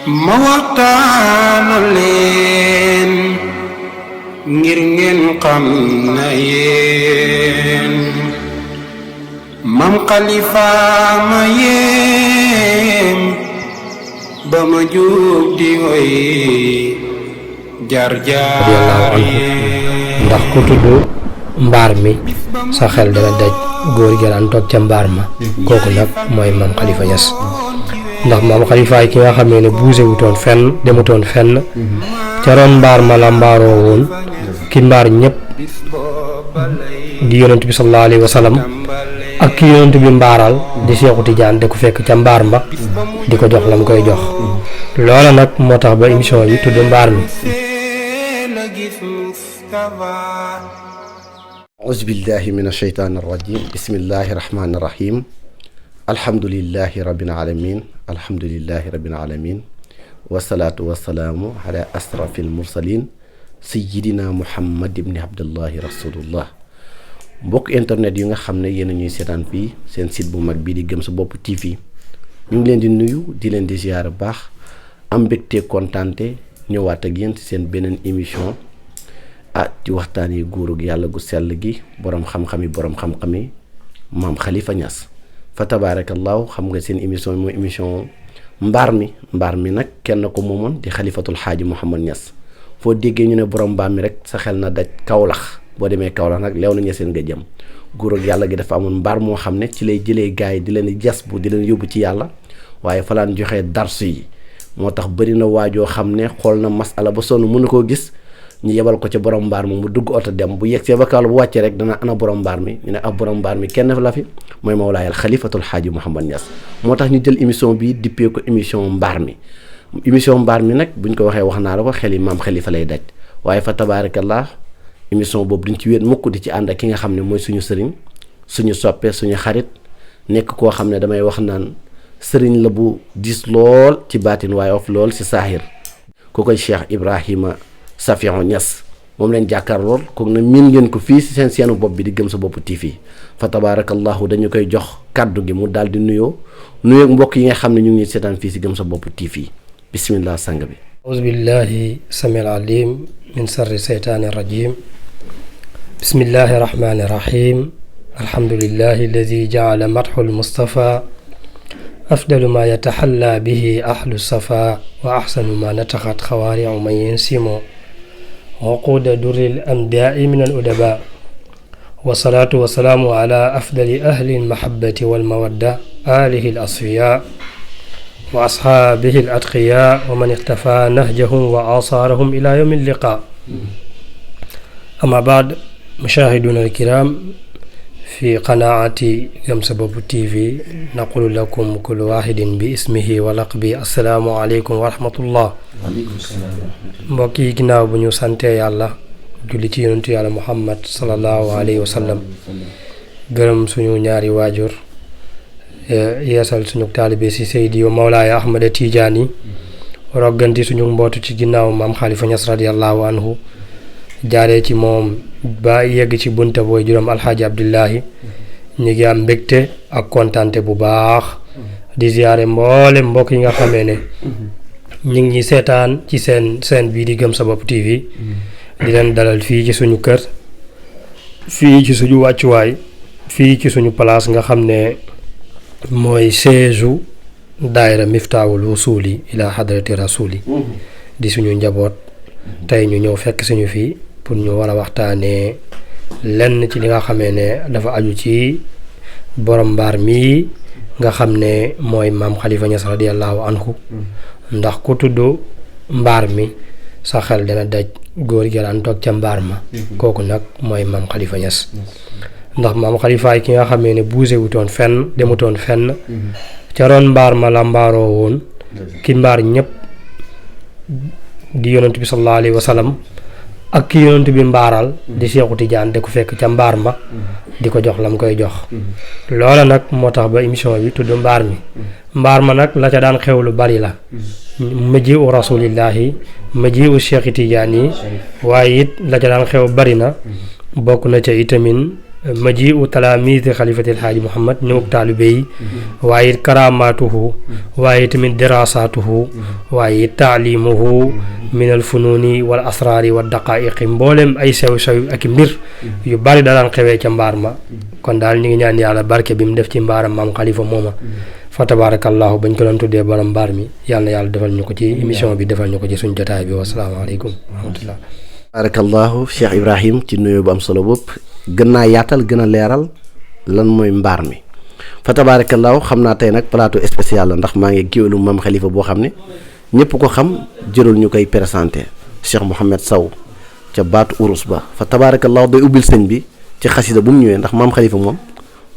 ma waxtaanal leen ngir ngeen xam na yéen Maam Khalifa ma yéem ba ma jóg di woy jaar-jaar ndax ku tudd mbaar mi sa xel dana daj góor gi daan toog ca mbaar ma kooku nag mooy Maam Khalifa Niass ndax Maam Khalifa ki nga xamee ne bougé wutoon fenn demutoon fenn ca ron mbaar ma la mbaaroo woon ki mbaar ñëpp di yonent bi sallallahu alayhi wa sallam ak ki yonent bi mbaaral di Seexu Tijaan de ko fekk ca mbaar ma di ko jox lam koy jox loola nag moo tax ba émission bi tudd mbaar mi. auzu billahi min asheytaani rajim bismillahi rahmaani rahim alhamdulillahi rabbil alamin wasalaatu wasalaamu ala asrafil mursalin sayyidina muhammad ibni abdullahi rasulullah. mbokk internet yi nga xam ne yéen a ñuy seetaan fii seen site bu mag bii di Gëm Sa Bopp TV ñu ngi leen di nuyu di leen di ziyaar baax am mbégte kontaante ñëwaat ak yéen ci seen beneen émission ci waxtaan yi góorug yàlla gu sell gi borom xam-xam yi Maam Khalifa Niass fa tabaarakallaahu. xam nga seen émission mooy émission mbaar mi nag kenn ko moomoon di xalifatul xaaji Mouhamad Niass foo déggee ñu ne borom mbaar mi rek sa xel na daj Kawlax boo demee Kawlax nag leew na ñeseen nga jëm góorug yàlla gi dafa amoon mbaar moo xam ne ci lay jëlee gaay yi di leen jas bu di leen yóbbu ci yàlla waaye fa laan joxee darsu yi moo tax bëri na waajoo xam ne xool na masala ba sonn mënu koo gis ñu yebal ko ca borom mbaar mi mu dugg oto dem bu yegsee ba Kaolack bu wàccee rek dana ana borom mbaar mi ñu ne borom mbaar mi kenn la fi mooy Mawlaayal xalifatul xaaji Mouhamad Niass moo tax ñu jël émission bi dippee ko émission mbaar mi nag buñ ko waxee wax naa la ko xel yi maam Khalifa lay daj waaye fa tabaarakallah émission boobu duñ ci wéet mukk di ci ànd ak ki nga xam ne mooy suñu sëriñ suñu soppe suñu xarit nekk koo xam ne damay wax naan sëriñ la bu diis lool ci baatin waaye of lool ci saahir ku koy Cheikh Ibrahima Safiou Niass moom leen jàkkaar lool kooku na miin ngeen ko fii ci seen seenu bopp bi di Gëm Sa Bopp TV fa tabaarakallahu dañu koy jox kàddu gi mu daal di nuyoo mbokk yi nga xam ne ñu ngi seetaan fii ci Gëm Sa Bopp TV bismillah sang bi. auzu billahi samil alim min sarri seytaani rajim bismillahi rahmani rahim alhamdulillahi alladi jaala madxul mustafa afdalu ma yataxalla bihi ahlu safa wa axsanu ma nataxat xawaariu man yensimo waquuda duril amdaai min al udaba wasalaatu wasalaamu ala afdali ahli almahabati walmawadda alihi al asfiya wa ashaabihi al atqiya wa man ixtafa nahjahum wa asaarahum ila yawmi alliqa ama baad mushahiduna alkiram fi qanaati Gëm Sa Bopp TV naqulu lakum kullu wahidin bi ismihi wa laqbi assalaamu aleykum wa rahmatullah. mbokk yi ginnaaw bu ñu santee yàlla julli ci yonentu yàlla muhammad sallallahu alayhi wa sallam gërëm suñu ñaari waajur yeesal suñu taalibe si Seydi wa Mawlaaya Ahmada Tijaani rogganti suñu mbootu ci ginnaaw Maam Khalifa Niass radiyallahu anhu jaaree ci moom ba yegg ci bunta booy juróom alxaaji Abdullahi ñu ngi am mbégte ak kontante bu baax di ziyaare mboole mbokk yi nga xamee ne ñu ngi ñuy seetaan ci seen bii di Gëm Sa Bopp TV di leen dalal fii ci suñu kër fii ci suñu wàccuwaay fii ci suñu place nga xam ne mooy siège daayira Miftaahul Wusuuli ila hadrati rasuli di suñu njaboot tey ñu ñëw fekk suñu fii pour ñu war a waxtaanee lenn ci li nga xamee ne dafa aju ci borom mbaar mi nga xam ne mooy Maam Khalifa Niass radiyallahu anhu ndax ku tudd mbaar mi sa xel dana daj góor gi daan toog ca mbaar ma kooku nag mooy Maam Khalifa Niass ndax Maam Khalifa ki nga xamee ne bougé wutoon fenn demutoon fenn ca ron mbaar ma la mbaaroo woon ki mbaar ñëpp di yonent bi sallallahu alayhi wa sallam ak ki yonent bi mbaaral di Seexu Tijaan de ko fekk ca mbaar ma di ko jox lam koy jox loola nag moo tax ba émission bi tudd mbaar ma nag la ca daan xew lu bari la maji u rasulillahi maji u Seexu Tijaan yi waaye it la ca daan xew bari na bokk na ca itamit majiu talaamidi xalifatil xaaji Muhammad ñëwug taalibe yi waaye it karaamaatuhu waaye tamit dirasaatuhu waaye it taalimuhu min al fununi wal asraari wa daqaiqi mboolem ay sew-sew ak mbir yu bari daan xewee ca mbaar ma kon daal ñu ngi ñaan yàlla barke bi mu def ci mbaaram maam xalifa mooma fa tabarakallahu bañ ko doon tuddee borom mbaar mi yàlla na yàlla defal ñu ko ci émission bi defal ñu ko ci suñ jotaay bi wasalaamaaleykum wa rahmatullah barakallahu Cheikh Ibrahim ci nuyoo bu am solo bopp gën naa yaatal gën a leeral lan mooy mbaar mi fa tabarakallahu xam naa tey nag plateau spécial la ndax maa ngi géwélu maam xalifa boo xam ne ñëpp ko xam jërul ñu koy présenté Cheikh Mouhamed Sow ca baatu urus ba fa tabarakallahu day ubbil sëñ bi ci xasida bu mu ñëwee ndax maam xalifa moom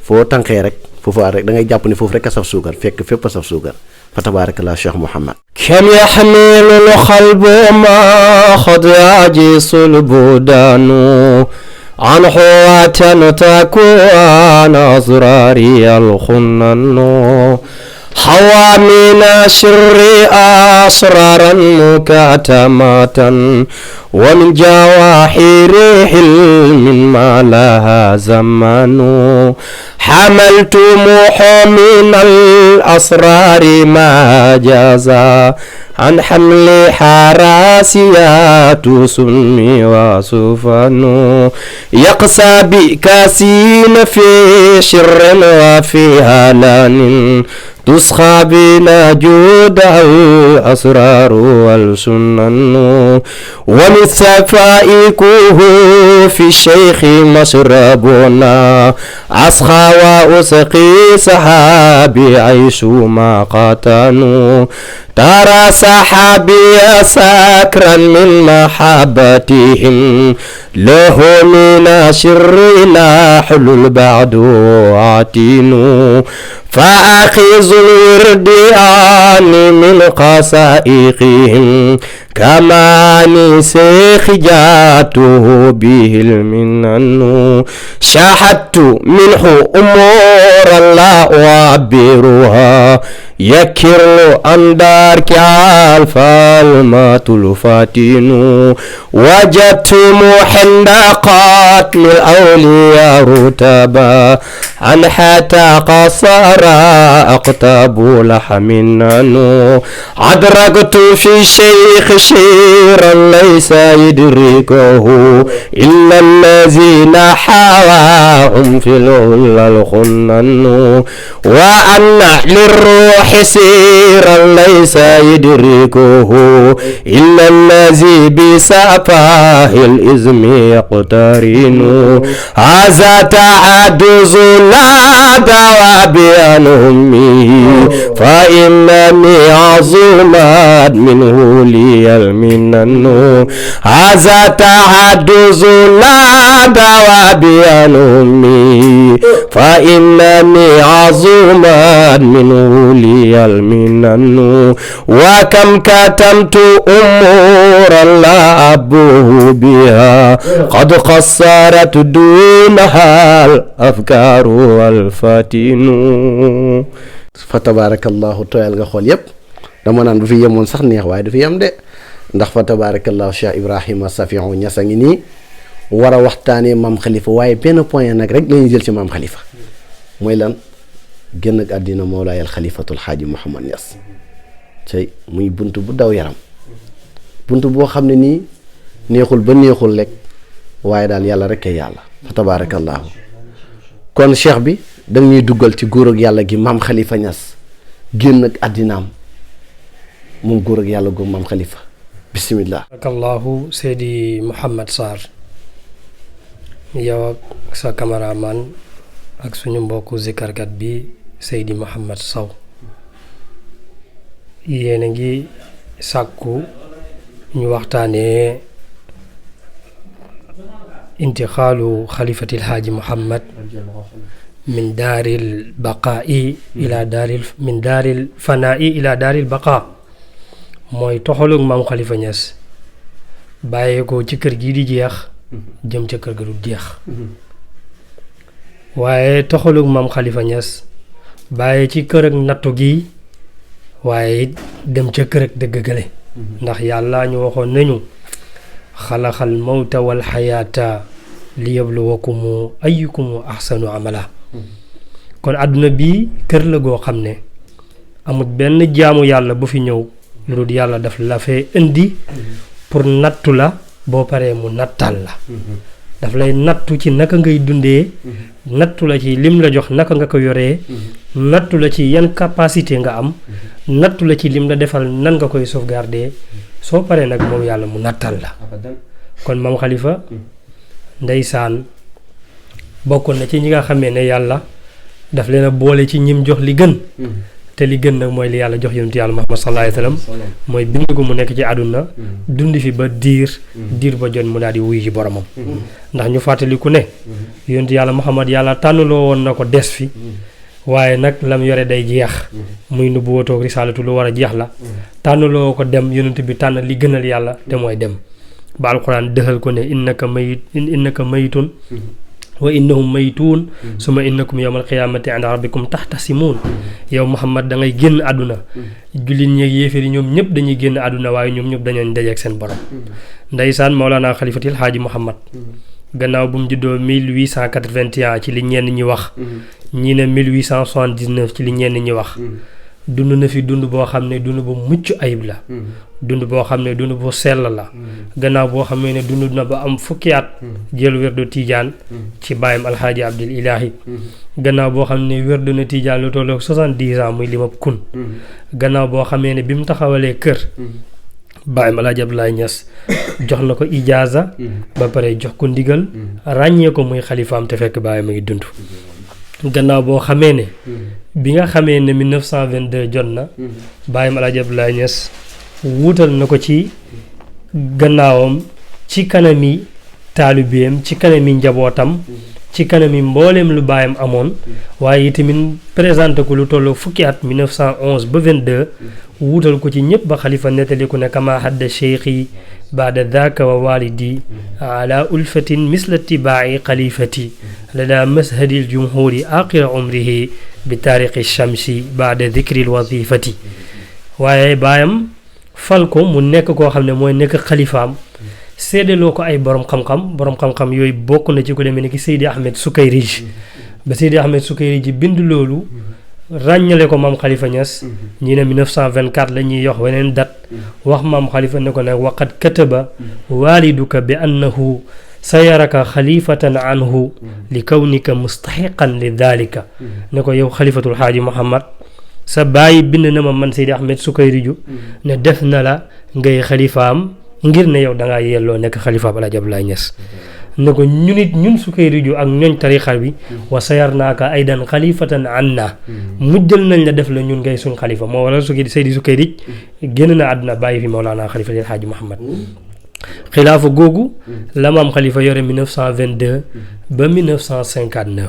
foo tànqee rek foofu rek da ngay jàpp ne foofu rek a saf suukar fekk fépp a saf suukar fa tabarakallahu Cheikh Mouhamed كم يحمل القلب ما قد يعجز البدان عن حوات تكون أزراري الخنن حوى من شر أسرارا مكتمة ومن جواحر حلم ما لها زمان حملت من الأسرار ما جازا عن حمل حراسيات سمي وسفن يقسى بكاسين في شر وفي هلان تسخى بلا جود الأسرار والسنن ومن سفائكه في الشيخ مشربنا أسخى وأسقي سحابي عيش ما قاتنوا ترى سحابي سكرا من محبتهم له من شر لا حلول بعد عتينوا فأخذ الورد عني من قصائقهم كما نسيخ جاته به المنن شاهدت منه أمور لا أعبرها يكر أن دارك ألف المات الفاتن وجدت محن قتل الأولياء رتبا عن حتى قصر أقطاب لحمنن أدركت في الشيخ شيرا ليس يدركه إلا الذين حواهم في العلا الخنن وأن للروح سيرا ليس يدركه إلا الذي بسفاه الإزم يقترن هذا تعدز لا دواء بأن أمه فإنني عظمت منه لي المنن هذا تعدز لا دواء بأن أمه فإنني عظمت منه لي المنن وكم كتمت أمورا لا أبوه بها قد قصرت دونها الأفكار والفاتن fa tabarakallahu tooyal nga xool yëpp dama naan bu fi yemoon sax neex waaye du fi yem de ndax fa tabarakallahu Cheikh Ibrahima Safiou Niass a ngi nii war a waxtaanee maam xalifa waaye benn point nag rek lañuy jël ci maam xalifa mooy lan génn ak àddina Mawlaayal xalifatul xaaji Mouhamad Niass cay muy bunt bu daw yaram bunt boo xam ne nii neexul ba neexul rek waaye daal yàlla rek kay yàlla fa tabarakallahu kon cheikh bi da ñuy duggal ci góor ak yàlla gi maam xalifa Niass génn ak àddinaam moom góor ak yàlla googu maam xalifa bismillah barakallahu Seydi Mouhamed Sarr yow ak sa cameraman ak suñu mbokku zikarkat bi Seydi Mouhamed Sow yéen a ngi sàkku ñu waxtaanee intixaalu xalifatil haaji Mouhamed min daaril baqaa'i ila daaril min daaril fanaa'i ila daaril baqaa mooy toxalug maam Khalifa Niass bàyyeekoo ci kër gii di jeex jëm ca kër ga du jeex waaye toxalug maam Khalifa Niass bàyyee ci kër ak nattu gi waaye dem ca kër ak dëgg gale ndax yàlla ñu waxoon nañu xalaxal mawta wal xayaata li yabluwakum ayyukum ahsanu amala kon àdduna bi kër la goo xam ne amul benn jaamu yàlla bu fi ñëw lu dul yàlla daf la fee indi pour nattu la boo paree mu nattal la daf lay nattu ci naka ngay dundee nattu la ci lim la jox naka nga ko yoree nattu la ci yan capacité nga am nattu la ci lim la defal nan nga koy sauvegarder soo paree nag moom yàlla mu nattal la kon Maam Khalifa ndeysaan bokkoon na ci ñi nga xamee ne yàlla daf leen a boole ci ñim jox li gën te li gën nag mooy li yàlla jox yonent yàlla Muhammad sallallahu alayhi wa sallam mooy bind ko mu nekk ci àdduna dundi fi ba diir ba jot mu daal di wuyu ci boromam ndax ñu fàttaliku ne yonent yàlla Muhammad yàlla tànnaloo woon na ko des fi waaye nag lam yore day jeex muy nubuwatoog risaalatu lu war a jeex la tànnaloo ko dem yonent bi tànn li gënal yàlla te mooy dem ba alquran dëxal ko ne innaka mayitun wa innahum mayituun suma innakum yawmal qiyaamati inda rabbikum taxtasimuun yow Muhammad da ngay génn àdduna jullit ñeeg yéeféer yi ñoom ñëpp dañuy génn àdduna waaye ñoom ñëpp dañoo dajeek seen borom ndeysaan Mawlana Xalifatil Haaji Muhammad gannaaw bu mu juddoo 1881 ci li ñenn ñi wax ñii ne 1879 ci li ñenn ñi wax dund na fi dund boo xam ne dund bu mucc ayib la dund boo xam ne dund bu sell la gannaaw boo xam ne dund na ba am fukki at jël wérdu Tijaan ci bàyyam alxaaji Abdul Ilaahi gannaaw boo xam ne wérdu na Tijaan lu tolloog 70 ans muy limab kun gannaaw boo xamee ne bi mu taxawalee kër bàyyam alxaaji Abdoulaye Niass jox na ko ijaaza ba pare jox ko ndigal ràññee ko muy xalifaam te fekk bàyyam a ngi dund gannaaw boo xamee ne bi nga xamee ne 1922 jot na bàyyam alxaaji Abdoulaye Niass wuutal na ko ci gannaawam ci kanami taalibeem ci kanami njabootam ci kanami mbooleem lu baayam amoon waaye itamit présenté ko lu tolloo fukki at 1911 ba 22 wuutal ko ci ñëpp ba xalifa nettaliku ne kama hadda cheikhi baada daaka wa walidi ala ulfatin misla tibaa'i xalifati lada mashadil jumhuri aqira umrihi bi taariqi shamsi baada dikril wazifati waaye baayam fal ko mu nekk koo xam ne mooy nekk xalifaam séddaloo ko ay borom xam-xam yooyu bokk na ci ko demee ni ki Seydi Ahmed Sukayrij ba Seydi Ahmed Sukayrij bind loolu ràññale ko maam Khalifa Niass ñi ne 1924 la ñuy yox weneen dat wax maam Khalifa ne ko nag waqad kataba waliduka bi annahu sayaraka xalifatan anhu li kawnika mustaxiqan li dalika ne ko yow xalifatul xaaji Muhammad sa bàyyi bind na ma man Seydi Ahmed Sukayriju ne def na la ngay xalifaam ngir ne yow dangaa yelloo nekk xalifaam Alaaji Abdoulaye Niass ne ko ñun Sukayriju ak ñooñ tarixa bi wa sayarnaaka aydan xalifatan anna mujjal nañ la def la ñun ngay suñ xalifa moo waral Seydi Sukayrij génn na àdduna bàyyi fi Mawlana Xalifa El Hadji Muhammad xilaafa googu la maam Xalifa yore 1922 ba 1959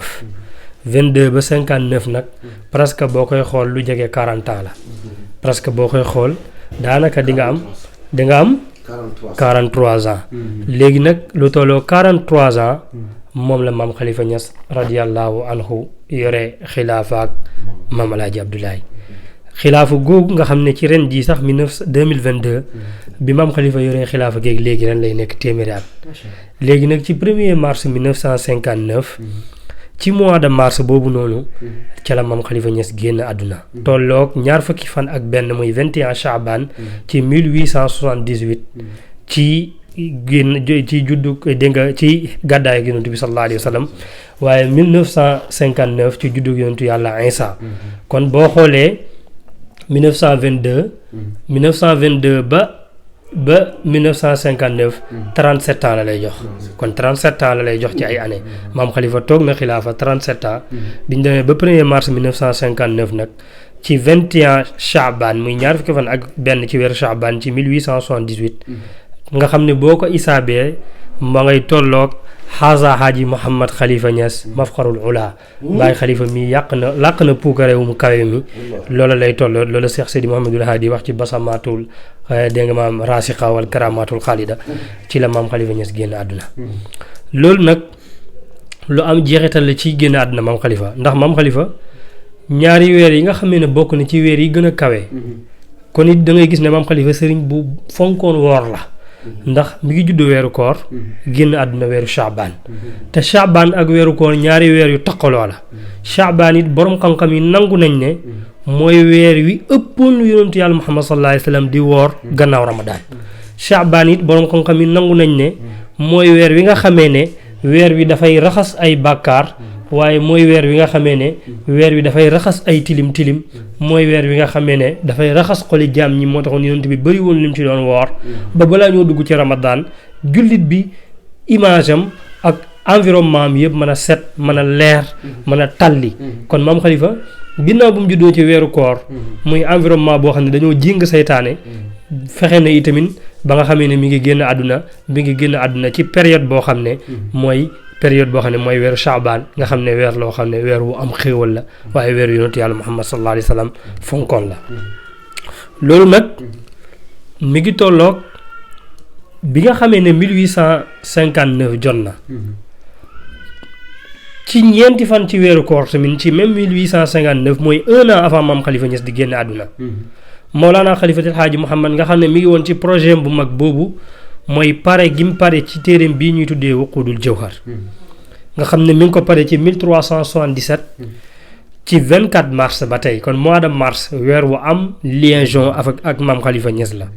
22 ba 59 nag presque boo koy xool lu jege 40 ans la presque boo koy xool daanaka di nga am 43 ans léegi nag lu tolloo 43 ans moom la maam Khalifa Niass radiyallahu anhu yore xilaafa ak maam Alaaji Abdoulaye xilaafa googu nga xam ne ci ren jii sax 2022 bi maam Khalifa yore xilaafa géegi léegi ren lay nekk téeméeri at léegi nag ci 1er mars 1959 ci mois de mars boobu noonu ca la maam Khalifa Niass génn àdduna tolloog ñaar fukki fan ak benn muy 21 Chaban ci 1878 ci génn ci juddu dégg nga ci gàddaay ak yonent bi sallallahu alayhi wa sallam waaye 1959 ci juddu yonentu yàlla Isa kon boo xoolee 1922 ba 1959 37 ans la lay jox kon 37 ans la lay jox ci ay années maam Khalifa toog na xilaafa 37 ans biñ demee ba 1er mars 1959 nag ci 21 Chaban muy ñaar fukki fan ak benn ci weeru Chaban ci 1878 nga xam ne boo ko isaabee ma ngay tolloog xaasa Haaji Mouhamad Khalifa Niass mafxarul ula Baay Khalifa mi làq na puukarewu mu kawe mi loola lay tolloo loola Cheikh Seydi Mouhamadul Haadi wax ci basamaatul dégg nga maam rasiqa wal karamaatul xaalida ci la maam Khalifa Niass génn àdduna loolu nag lu am jeexital la ci génn àdduna maam Khalifa ndax maam Khalifa ñaari weer yi nga xam ne bokk na ci weer yi gën a kawe kon it da ngay gis ne maam Khalifa sëriñ bu fonkoon woor la ndax mi ngi judd weeru koor génn àdduna weeru Shaabaan te Shaabaan ak weeru koor ñaari weer yu taqaloo la Shaabaan it borom xam-xam yi nangu nañ ne mooy weer wi ëppoon yonentu yàlla Muhammad sallallahu alayhi wa sallam di woor gannaaw Ramadaan Shaabaan it borom xam-xam yi nangu nañ ne mooy weer wi nga xamee ne weer wi dafay raxas ay bàkkaar waaye mooy weer wi nga xamee ne weer wi dafay raxas ay tilim tilim mooy weer wi nga xamee ne dafay raxas xoli jaam ñi moo taxoon yonent bi bëri woon lim ci doon woor ba balaa ñoo dugg ci Ramadan jullit bi image am ak environnement am yëpp mën a set mën a leer mën a talli kon maam Khalifa ginnaaw bu mu juddoo ci weeru koor muy environnement boo xam ne dañoo jéng saytaane fexe na itamit ba nga xamee ne mi ngi génn àdduna ci période boo xam ne mooy période boo xam ne mooy weeru Shaabaan nga xam ne weer loo xam ne weer wu am xéewal la waaye weeru yonentu yàlla Muhammad sallallahu alayhi wa sallam fonkoon la loolu nag mi ngi tolloog bi nga xamee ne 1859 jot na ci ñeenti fan ci weeru koor tamit ci même 1859 mooy 1 an avant maam Khalifa Niass di génn àdduna Mawlana Khalifatul Haaji Muhammad nga xam ne mi ngi woon ci projet bu mag boobu mooy pare gi mu pare ci téereem bii ñuy tuddee Wuqudul Jawhar nga xam ne mi ngi ko pare ci 1377 ci 24 mars ba tey kon mois de mars weer wu am liaison ak maam Khalifa Niass la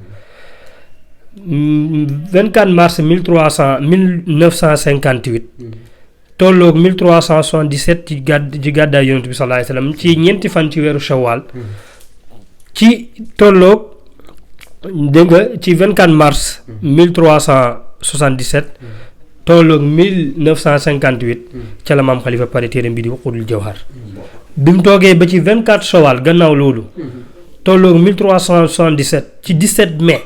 24 mars 1958 tolloog 1377 ci gàddaay yonent bi sallallahu alayhi wasallam ci ñeenti fan ci weeru Shawwal ci tolloog dégg nga ci 24 mars 1377 tolloog 1958 ca la maam Khalifa pare téereem bi di Wuqudul Jawhar bi mu toogee ba ci 24 Shawwal gannaaw loolu tolloog 1377 ci 17 mai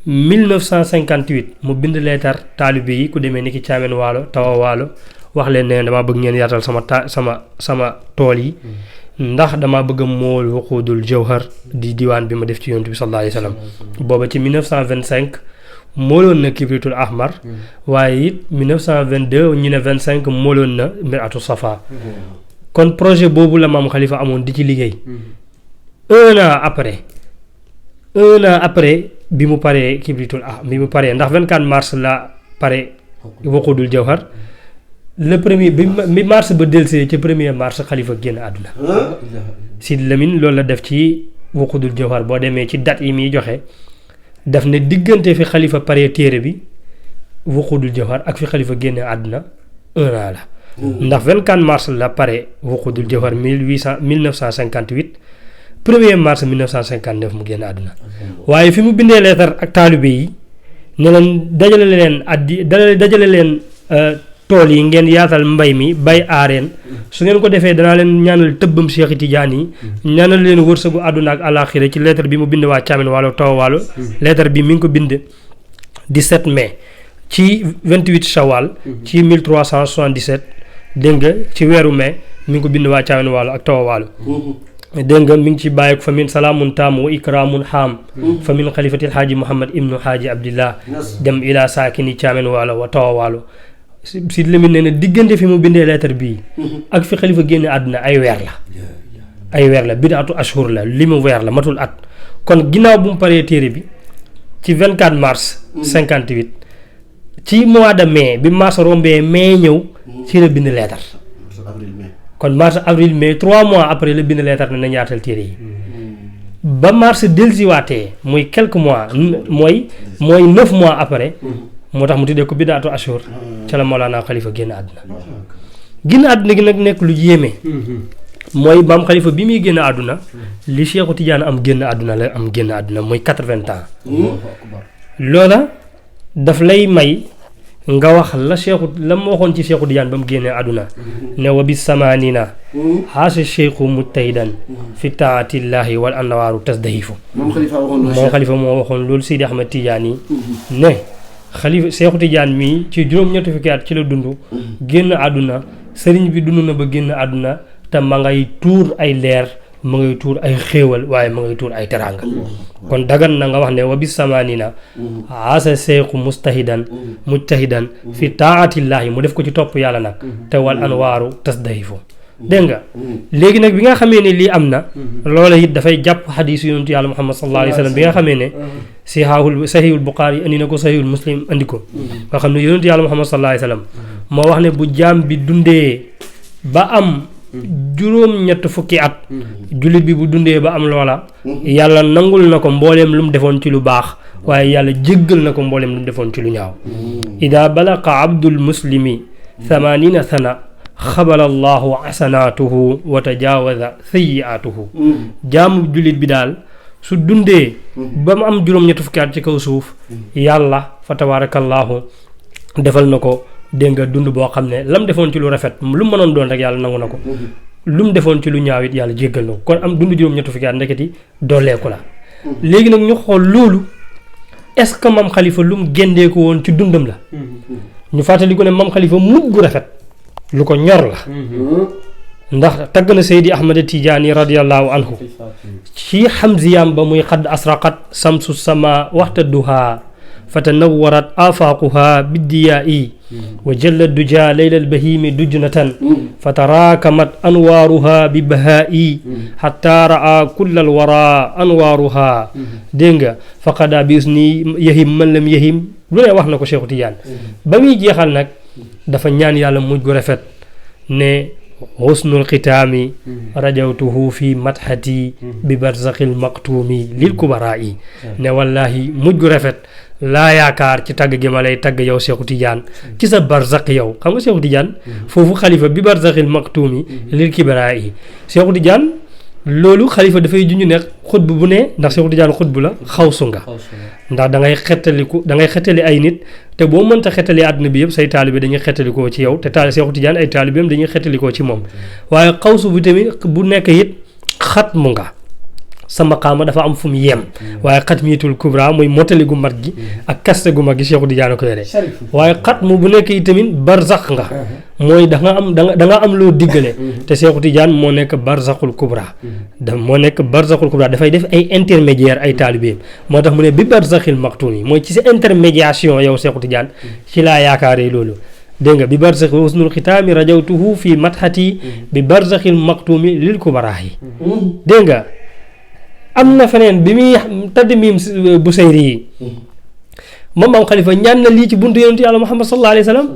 1958 mu bind leetar taalibe yi ku demee ni ki Caamen Waalo Tawa Waalo wax leen ne dama bëgg ngeen yaatal sama tool yi ndax dama bëgg a mool Wuqudul Jawhar di diwaan bi ma def ci yonent bi sallallahu alayhi wa sallam booba ci 1925 mooloon na Kibritul Ahmar waaye it 1922 ñu ne 25 mooloon na Mir'atu Safa kon projet boobu la maam Khalifa amoon di ci liggéey un an après bi mu paree bi mu paree ndax 24 mars la pare Wuqudul Jawhar le premier bi mars ba delsee ci 1er mars Khalifa génn àdduna Sidi Lamine loolu la def ci Wuqudul Jawhar boo demee ci date yi muy joxe daf ne diggante fi Khalifa pare téere bi Wuqudul Jawhar ak fi Khalifa génn àdduna un an la ndax 24 mars la pare Wuqudul Jawhar 1958 1er mars 1959 mu génn àdduna waaye fi mu bindee leetar ak taalibe yi ne leen dajale leen tool yi ngeen yaatal mbay mi bay aareen su ngeen ko defee danaa leen ñaanal tëbbam Cheikh Tidiane yi ñaanal leen wërsëgu àdduna ak àlaaxira ci lettre bi mu bind waa Caamen Waalo Tawa Waalo lettre bi mi ngi ko bind 17 mai ci 28 Shawwal ci 1377 dégg nga ci weeru mai mi ngi ko bind waa Caamen Waalo ak Tawa Waalo dégg nga mi ngi ci bàyyi ko fa min salaamun taam wa ikraamun xaam fa min xalifatil Haaji Muhammad ibnu Haaji Abdillah dem ila saakini Caamen Waalo wa Tawa Waalo Sidi Lamine nee na diggante fi mu bindee lettre bii ak fi Khalifa génne àdduna ay weer la bidaatu ashhur la li mu weer la matul at kon ginnaaw bu mu paree téere bi ci 24 mars 58 ci mois de mai bi mars rombee mai ñëw ci la bind lettre kon mars avril mai 3 mois après la bind lettre ne nañ yaatal téere yi ba mars dellusiwaatee muy quelques mois mooy 9 mois après moo tax mu tuddee ko bidaatu ashhur ca la Mawlana Khalifa génn àdduna gi nag nekk lu yéeme mooy maam Khalifa bi muy génn àdduna li Cheikhu Tidiane am génn àdduna mooy 80 ans loola daf lay may nga wax la mu waxoon ci Cheikhu Tidiane ba mu génnee àdduna ne wa bis samanina xaasa cheikhu mujtahidan fi taatillahi wal anwaaru tasdahifu moom Khalifa moo waxoon loolu Seydi Ahmed Tidiane yi ne Khalifa Cheikhu Tidiane mii ci juróom-ñetti fukki at ci la dund génn àdduna sëriñ bi dund na ba génn àdduna te ma ngay tuur ay leer ma ngay tuur ay xéewal waaye ma ngay tuur ay teraanga kon dagan na nga wax ne wa bis samanina asa cheikhu mujtahidan fi taatillahi mu def ko ci topp yàlla nag te wal anwaaru tasdahifu dégg nga léegi nag bi nga xamee ne lii am na loola it dafay jàpp xadiisu yonentu yàlla Muhammad sallallahu alayhi wa sallam bi nga xamee ne sahihul Buxaari andi na ko sahihul Muslim andi ko nga xam ne yonentu yàlla Muhammad sallallahu alayhi wa sallam moo wax ne bu jaam bi dundee ba am juróom-ñett fukki at jullit bi bu dundee ba am loola yàlla nangul na ko mbooleem lu mu defoon ci lu baax waaye yàlla jéggal na ko mbooleem lu mu defoon ci lu ñaaw ida balaqa abdul muslimi 80 sana xabala allahu asanaatuhu wa tajaawaza sayyiaatuhu jaamu jullit bi daal su dundee ba mu am juróom-ñett fukki at ci kaw suuf yàlla fa tabaarakallaahu defal na ko dégg nga dund boo xam ne lam defoon ci lu rafet lu mu mënoon doon rek yàlla nangu na ko lu mu defoon ci lu ñaaw it yàlla jéggal na ko kon am dund juróom-ñett fukki at ndeketi dooleeku la léegi nag ñu xool loolu est-ce que Maam Khalifa lu mu géndeeku woon ci dundam la ñu fàttali ko ne Maam Khalifa mujj gu rafet lu ko ñor la ndax tagg na Seydi Ahmad Tijaani radiyallahu anhu ci xamziyaam ba muy xadd asraqat samsu sama waxta duha fatanawarat afaaquha biddiyaa'i wa jalla duja layla albahimi dujnatan fataraakamat anwaaruha bi bahaa'i xatta raa kulla alwara anwaaruha dégg nga faqada bi usni yahim man lam yahim lu ne wax na ko Cheikhu Tidiane ba muy jeexal nag dafa ñaan yàlla mujj gu rafet ne husnul xitaami rajawtuhu fi madhati bi barzaqil maqtuumi lil kubaraa'i ne wallahi mujj gu rafet laa yaakaar ci tagg gi ma lay tagg yow Cheikhu Tidiane ci sa barzaq yow xam nga Cheikhu Tidiane foofu xalifa bi barzaqil maqtuumi lil kubaraa'i Cheikhu Tidiane loolu xalifa dafay junj ne xutb bu ne ndax Cheikhu Tidiane xutb la xawsu nga ndax da ngay xettali ay nit te boo mënta xettali àdduna bi yëpp say taalibe dañuy xettalikoo ci yow te Cheikhu Tidiane ay taalibeem dañuy xettalikoo ci moom waaye xawsu bu tamit bu nekk it xat mu nga sa maqaama dafa am fu mu yem waaye xatmiyatul kubra muy mottali gu mag gi ak kaste gu mag gi Cheikhu Tidiane ko yore waaye xat mu bu nekk itamit barzax nga mooy da nga am loo diggale te Cheikhu Tidiane moo nekk barzaxul kubra dafay def ay intermédiaire ay taalibeem moo tax mu ne bi barzaxil maqtuum yi mooy ci sa intermédiation yow Cheikhu Tidiane ci laa yaakaaree loolu dégg nga bi barzaxi husnul xitaami rajawtuhu fi madhati bi barzaxil maqtuumi lil kubaraahi dégg nga am na feneen bi muy tadd miim bu sayri yi moom Maam Khalifa ñaan na lii ci buntu yonentu yàlla Muhammad sallallahu alayhi wa sallam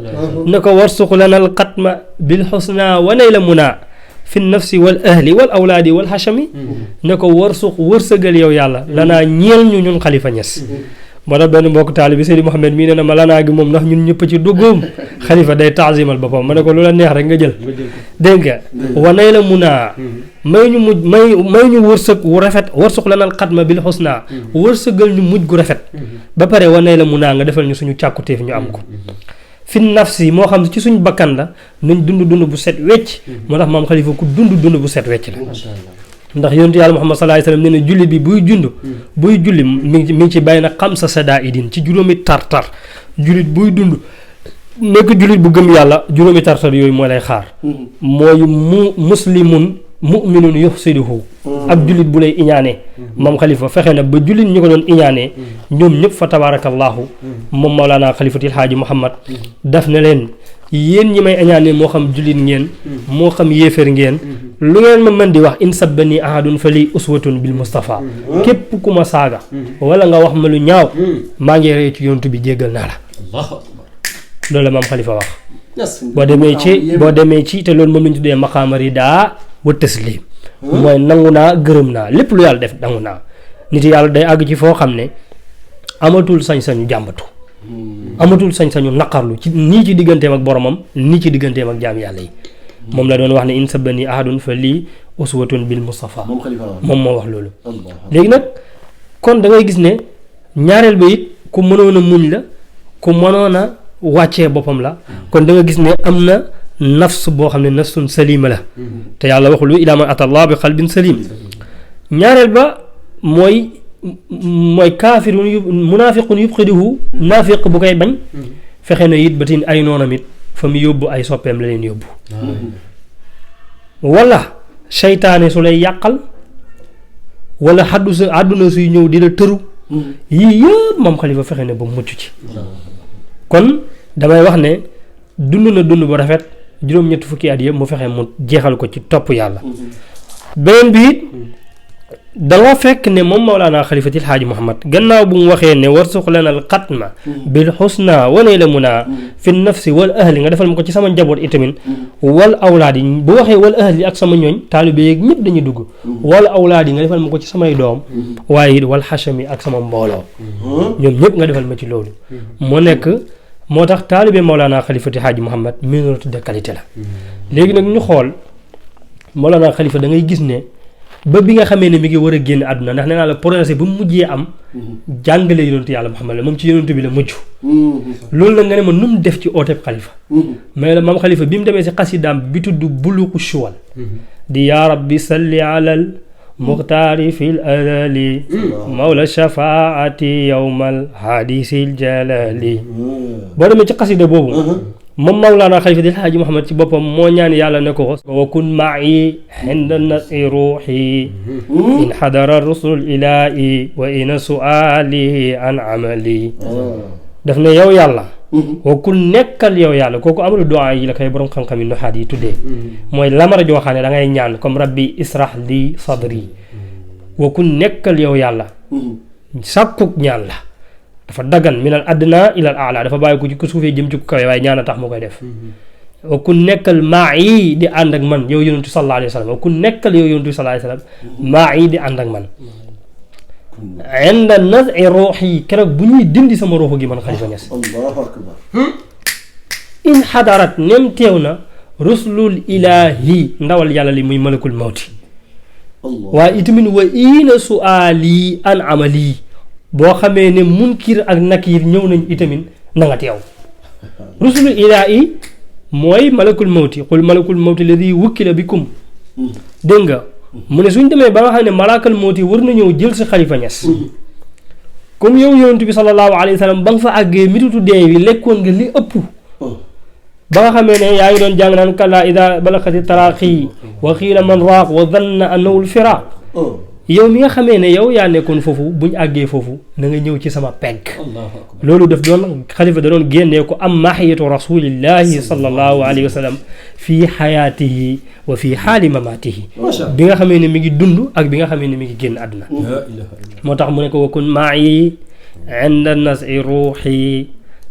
ne ko warsuq lana al xatma bil xusna wa nayla muna fi nafsi wal ahli wal awlaadi wal hashami ne ko warsuq wërsëgal yow yàlla lanaa ñeel ñu ñun Khalifa Niass moo tax benn mbokk taalibi Seydi Mouhamed mii nee na ma lanaa gi moom ndax ñun ñëpp ci duggoom Khalifa day taazimal boppam ma ne ko lu la neex rek nga jël dégg nga wanay la munaa may ñu mujj may ñu wërsëg wu rafet warsuq lanal xatma bil xusna wërsëgal ñu mujj gu rafet ba pare wanay la munaa nga defal ñu suñu càkkutéef ñu am ko fi nafsi moo xam ci suñu bakkan la nañ dund bu set wecc moo tax Maam Khalifa ku dund bu set wecc la ndax yonentu yàlla Muhammad sallallahu alayhi wasallam nee na julli bi buy julli mi ngi ci bàyyi na xam sa sadaidin ci juróomi tartar jullit buy dund nekk jullit bu gëm yàlla juróomi tartar yooyu moo lay xaar mooy muslimun mu'minun yuhsiduhu ak jullit bu lay iñaanee Maam Khalifa fexe na ba jullit ñi ko doon iñaanee ñoom ñëpp fa tabarakallahu moom Mawlana Khalifatil Haaji Muhammad daf na leen yéen ñi may iñaanee moo xam jullit ngeen moo xam yéeféer ngeen lu ngeen ma mën di wax in sabbani ahadun fa li uswatun bil Mustafa képp ku ma saaga wala nga wax ma lu ñaaw maa ngi rey ci yontu bi jéggal naa la loolu la Maam Khalifa wax boo demee ci te loolu moom lañu tuddee maqaama ridaa wa taslim mooy nangu naa gërëm naa lépp lu yàlla def nangu naa nit yàlla day àgg ci foo xam ne amatul sañ-sañu jàmbatu amatul sañ-sañu naqarlu ci nii ci digganteem ak boromam nii ci digganteem ak jaam yàlla yi moom la doon wax ne in sabbani ahadun fa lii uswatun bil Mustafa moom moo wax loolu léegi nag kon da ngay gis ne ñaareel ba it ku mënoon a muñ la ku mënoon a wàccee boppam la kon da nga gis ne am na nafs boo xam ne nafsun salima la te yàlla waxul ilaa man atallah bi qalbin salim ñaareel ba mooy kaafirun munaafiqun yubxiduhu naafiq bu koy bañ fexe na it ba tin ay noonam it fa mu yóbbu ay soppeem la leen yóbbu wala seytaane su lay yàqal wala àdduna suy ñëw di la tëru yii yëpp Maam Khalifa fexe na ba mucc ci kon damay wax ne dund na dund bu rafet juróom-ñetti fukki at yëpp mu fexe mu jeexal ko ci topp yàlla beneen bi it danga fekk ne moom Mawlana Xalifatil Haaji Muhammad gannaaw bu mu waxee ne warsuq lana al xatma bil xusna wane la mun a fi nafsi wal ahli nga defal ma ko ci sama njaboot itamit wal awlaad yi bu waxee wal ahli ak sama ñooñ taalibe yeeg ñëpp dañuy dugg wal awlaad yi nga defal ma ko ci samay doom waaye it wal xachami ak sama mbooloo ñoom ñëpp nga defal ma ci loolu moo nekk moo tax taalibe Mawlana Xalifatil Haaji Muhammad minorité de qualité la léegi nag ñu xool Mawlana Xalifa da ngay gis ne ba bi nga xamee ne mi ngi war a génn àdduna ndax nee naa la projet ba mu mujjee am jàngale yonentu yàlla Muhammad la moom ci yonentu bi la mujj loolu la nga ne ma nu mu def ci ooteeb xalifa mais la maam xalifa bi mu demee si xasidaam bi tudd buluqu shuwal di yaa rabbi salli alal muxtaari fil adali mawla shafaati yawmal hadisil jalali boo demee ci xasida boobu moom Mawlana Xalifatil Haaji Muhammad ci boppam moo ñaan yàlla ne ko wa kun ma'i inda nasi ruuxi in xadara rusul ilaahi wa ina su'aalihi an amali daf ne yow yàlla wa kun nekkal yow yàlla kooku amalu duwaa yi la koy borom xam-xam yi nuxaat yi tuddee mooy lamara joo xam ne da ngay ñaan comme rabbi israh li sadri wa kun nekkal yow yàlla sàkkuk ñaan la dafa daggan minal adna ilal aala dafa bàyyi ko ci ku suufee jëm ci ku kawe waaye ñaan a tax mu koy def ku nekkal maa yi di ànd ak man yow yonentu sallallahu alayhi wa sallam ku nekkal yow yonentu sallallahu alayhi wa sallam maa yi di ànd ak man inda nazi ruux yi keroog bu ñuy dindi sama ruuxu gi man Xalifa Ñas allahu akbar in xadarat nem teew na rusulul ilaahi ndawal yàlla li muy malakul mawti waaye itamit wa ina suali an amali boo xamee ne munkir ak nakir ñëw nañ itamit na nga teew rusulul ilaahi mooy malakul mawti qul malakul mawti alladi wukkila bikum dégg nga mu ne suñ demee ba nga xam ne malakal mawti war na ñëw jël si Xalifa Ñas comme yow yonent bi sallallahu alayhi wa sallam ba nga fa àggee mitutu dee wi lekkoon nga li ëpp ba nga xamee ne yaa ngi doon jàng naan kalla ida balagati taraqi wa xiila man raaq wa danna annahu lfiraq yow mi nga xamee ne yow yaa nekkoon foofu buñ àggee foofu na nga ñëw ci sama pegg loolu daf doon xalifa da doon génnee ko am mahiyatu rasulillahi sallallahu alayhi wa sallam fii xayaatihi wa fii xaali mamaatihi bi nga xamee ne mi ngi dund ak bi nga xamee ne mi ngi génn àdduna moo tax mu ne ko wakun maayi inda nasi ruuxi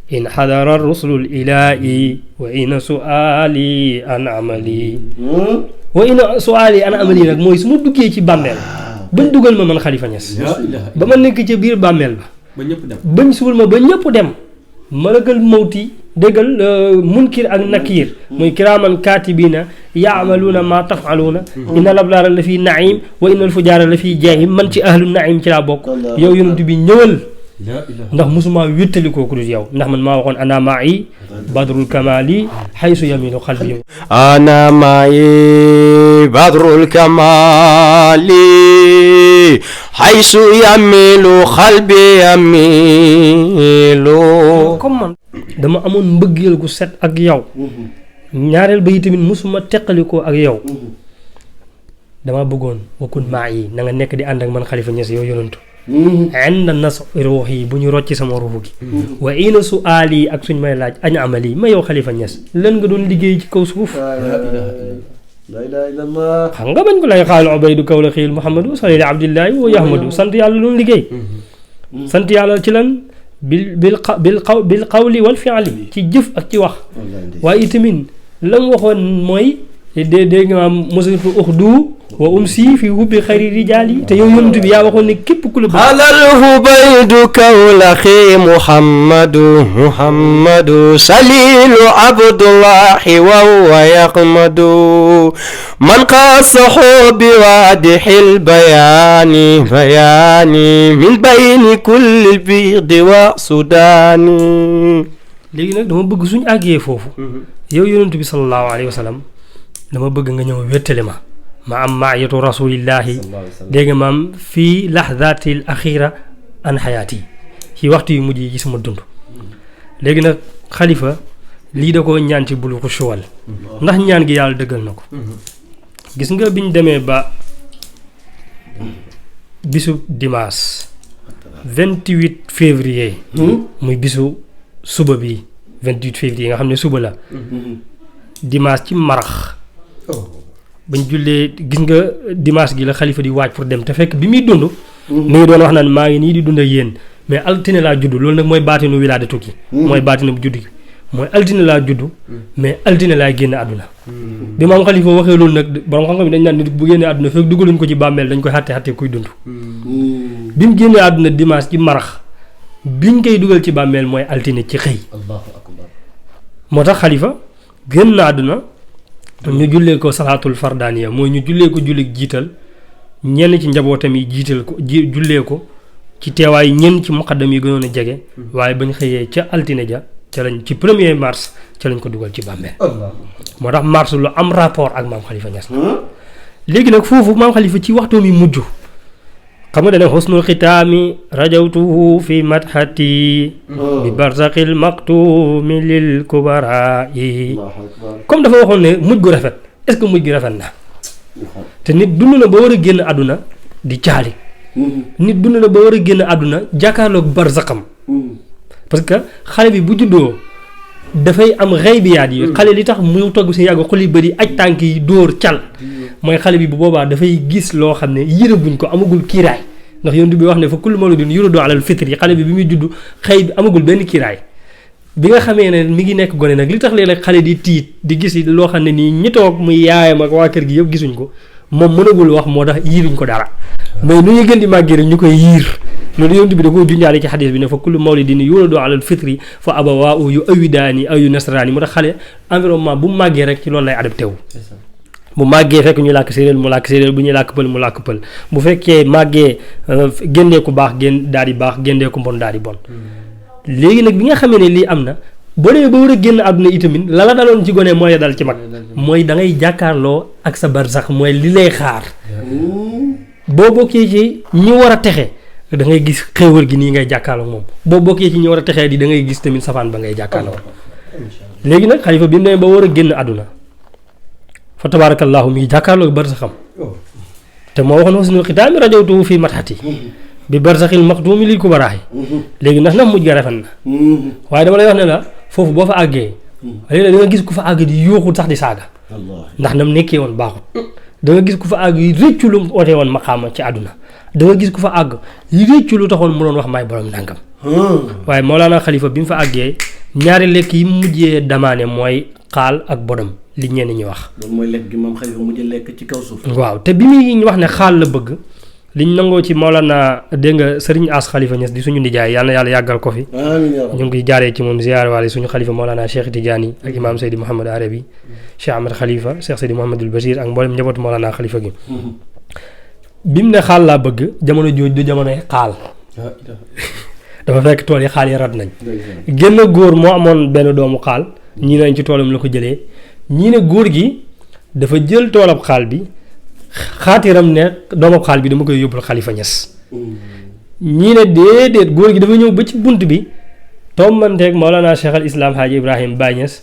in xadara rusulul ilaahi wa ina suali an amali wa ina suali an amali nag mooy su ma duggee ci bàmmeel bañ dugal ma man Xalifa Ñas ba ma nekk ca biir bàmmeel ba bañ suul ma ba ñëpp dem malakal mawti déggal munkir ak nakir muy kiraaman kaatibina yaamaluuna ma tafaluuna inna lablaara la fi naim wa inna alfujaara la fi jahim man ci ahlu naim ci laa bokk yow yonent bi ñëwal ndax mosuma wéttali kooku dul yow ndax man maa waxoon ana ma'i badrul kamali xaysu yamilu xalbi ana ma'i badrul kamali xaysu yamilu xalbi yamilu comme man dama amoon mbëggeel gu set ak yow ñaareel ba yi tamit mosuma teqalikoo ak yow dama bëggoon wakun ma'i na nga nekk di ànd ak man Xalifa Ñas yow yonantu inda nas ruux yi bu ñu rocci sama ruuxu gi wa ina su aal yi ak suñ may laaj añ amal yi ma yow Xalifa Ñas lan nga doon liggéey ci kaw suuf xam nga bañ ko lay xaal ubaydu kawla xiil muhammadu salili abdillahi wa yahmadu sant yàlla loolu liggéey sant yàlla ci lan bil qawli wal fi'li ci jëf ak ci wax waaye itamit la mu waxoon mooy dégg nga maam mosatu uxdu wa umsi fi hubbi xayri rijaal yi te yow yonent bi yaa waxoon ne képp ku la alal hubaydu kawlaxi muhammadu salilu abdullahi wa huwa yaqmadu man xaasaxoo bi waadixil bayaani min bayni kulli biidi wa sudaani. léegi nag dama bëgg suñu àggee foofu yow yonent bi sallallahu alayhi wa sallam dama bëgg nga ñëw wéttali ma am maayatu rasulillahi dégg nga maam fii lahzatil axira an xayaati ci waxtu yu mujj yi ci sama dund léegi nag Xalifa lii da koo ñaan ci buluxu shuwal ndax ñaan gi yàlla dëggal na ko gis nga biñ demee ba bisu dimanche 28 février muy bisu suba bi 28 février nga xam ne suba la dimanche ci marax bañ jullee gis nga dimanche gi la xalifa di waaj pour dem te fekk bi muy dund mi ngi doon wax naan maa ngi nii di dund ak yéen mais altine laa judd loolu nag mooy baatinu wilaadatu gi mooy baatinu bu judd gi mooy altine laa judd mais altine laa génn àdduna bi maam xalifa waxee loolu nag borom xam-xam yi dañ naan nit bu génnee àdduna fekk dugaluñ ko ci bàmmeel dañ koy xàtte kuy dund bi mu génnee àdduna dimanche ci marax biñ koy dugal ci bàmmeel mooy altine ci xëy moo tax xalifa génn na àdduna ñu jullee ko salaatul fardaaniya mooy ñu jullee ko julli jiital ñenn ci njabootam yi jiital ko jullee ko ci teewaay ñenn ci muqaddam yi gënoon a jege waaye bañ xëyee ca altine ja ca lañ ci 1er mars ca lañ ko dugal ci bàmmeel moo tax mars lu am rapport ak maam xalifa Ñas léegi nag foofu maam xalifa ci waxtu mi mujj xam nga dane xusnul xitaami rajawtuhu fi madhati bi barzaqil maktumi lil kubara yi comme dafa waxoon ne mujj gu rafet est-ce que mujj gi rafet na te nit dund na ba war a génn àdduna di caali nit dund na ba war a génn àdduna jàkkaarloog barzaqam parce que xale bi bu juddoo dafay am xaybiyaat yi xale li tax muy togg si yàgg xol yi bëri aj tànk yi dóor cal mooy xale bi bu boobaa dafay gis loo xam ne yërëbuñ ko amagul kiiraay ndax yonent bi wax ne fa kullu mawludin yuladu alal fitri xale bi muy judd xëy bi amagul benn kiiraay bi nga xamee ne mi ngi nekk gone nag li tax léeg-léeg xale di tiit di gis loo xam ne nii ñi toog muy yaayam ak waa kër gi yëpp gisuñ ko moom mënagul wax moo tax yiiruñ ko dara mais nu ñuy gën di màggee rek ñu koy yiir loolu yonent bi da koo junjaale ci xadis bi ne fa kullu mawlidin yuladu alal fitri fa abawaahu yu awidaani aw yu nasraani moo tax xale environnement bu màggee rek ci loolu lay adapté wu bu màggee fekk ñu làkk séeréer mu làkk séeréer bu ñuy làkk pël mu làkk pël bu fekkee màggee génnee ku baax daal di baax génnee ku mbon daal di bon léegi nag bi nga xamee ne lii am na boo demee ba war a génn àdduna itamit la la daloon ci gone mooy dal ci mag mooy da ngay jàkkaarloo ak sa barsax mooy li lay xaar boo bokkee ci ñi war a texe da ngay gis xéewal gi nii ngay jàkkaarloo moom boo bokkee ci ñi war a texee di da ngay gis tamit safaan ba ngay jàkkaarloo léegi nag xalifa bi mu demee ba war a génn àdduna fa tabaarakallaahu mi ngi jàkkaarloo barsaxam te moo waxoon husnul xitaami rajawtuhu fi matxati bi barsaxil maxtuumi lil kubaraahi léegi ndax mujj ga rafet na waaye dama lay wax ne la foofu boo fa àggee léegi da nga gis ku fa àgg di yuuxul sax di saaga ndax nam nekkee woon baaxut da nga gis ku fa àgg yi réccu lu ootee woon maqaama ci àdduna da nga gis ku fa àgg yi réccu lu taxoon mu doon wax maay borom ndàngam waaye Mawlana Xalifa bi mu fa àggee ñaari lekk yi mujjee damaane mooy xaal ak bodom li ñenn ñi wax loolu mooy lekk gi moom Xalifa mujjee lekk ci kaw suuf waaw te bi muy wax ne xaal la bëgg liñ nangoo ci Mawlana dégg nga Serigne As Khalifa Niass di suñu nijaay yàlla na yàlla yàggal ko fi ñu ngi jaaree ci moom ziyaar waale suñu xalifa Mawlana Cheikh Tidiane ak imam Seydi Mouhamed Arabi Cheikh Ahmed Khalifa Cheikh Seydi Mouhamadul Bachir ak mboolem njabootu Mawlana Khalifa gi bi mu ne xaal laa bëgg jamono jooj du jamonoy xaal dafa fekk tool yi xaal yi rat nañ génn góor moo amoon benn doomu xaal ñii nañ ci toolam la ko jëlee ñii ne góor gi dafa jël toolab xaal bi xaatiram ne doomab xaal bi dama koy yóbbul Xalifa Ñas ñii ne déedéet góor gi dafa ñëw ba ci bunt bi tombanteeg Mawlana Cheikh al Islam Hadji Ibrahim Baye Ñas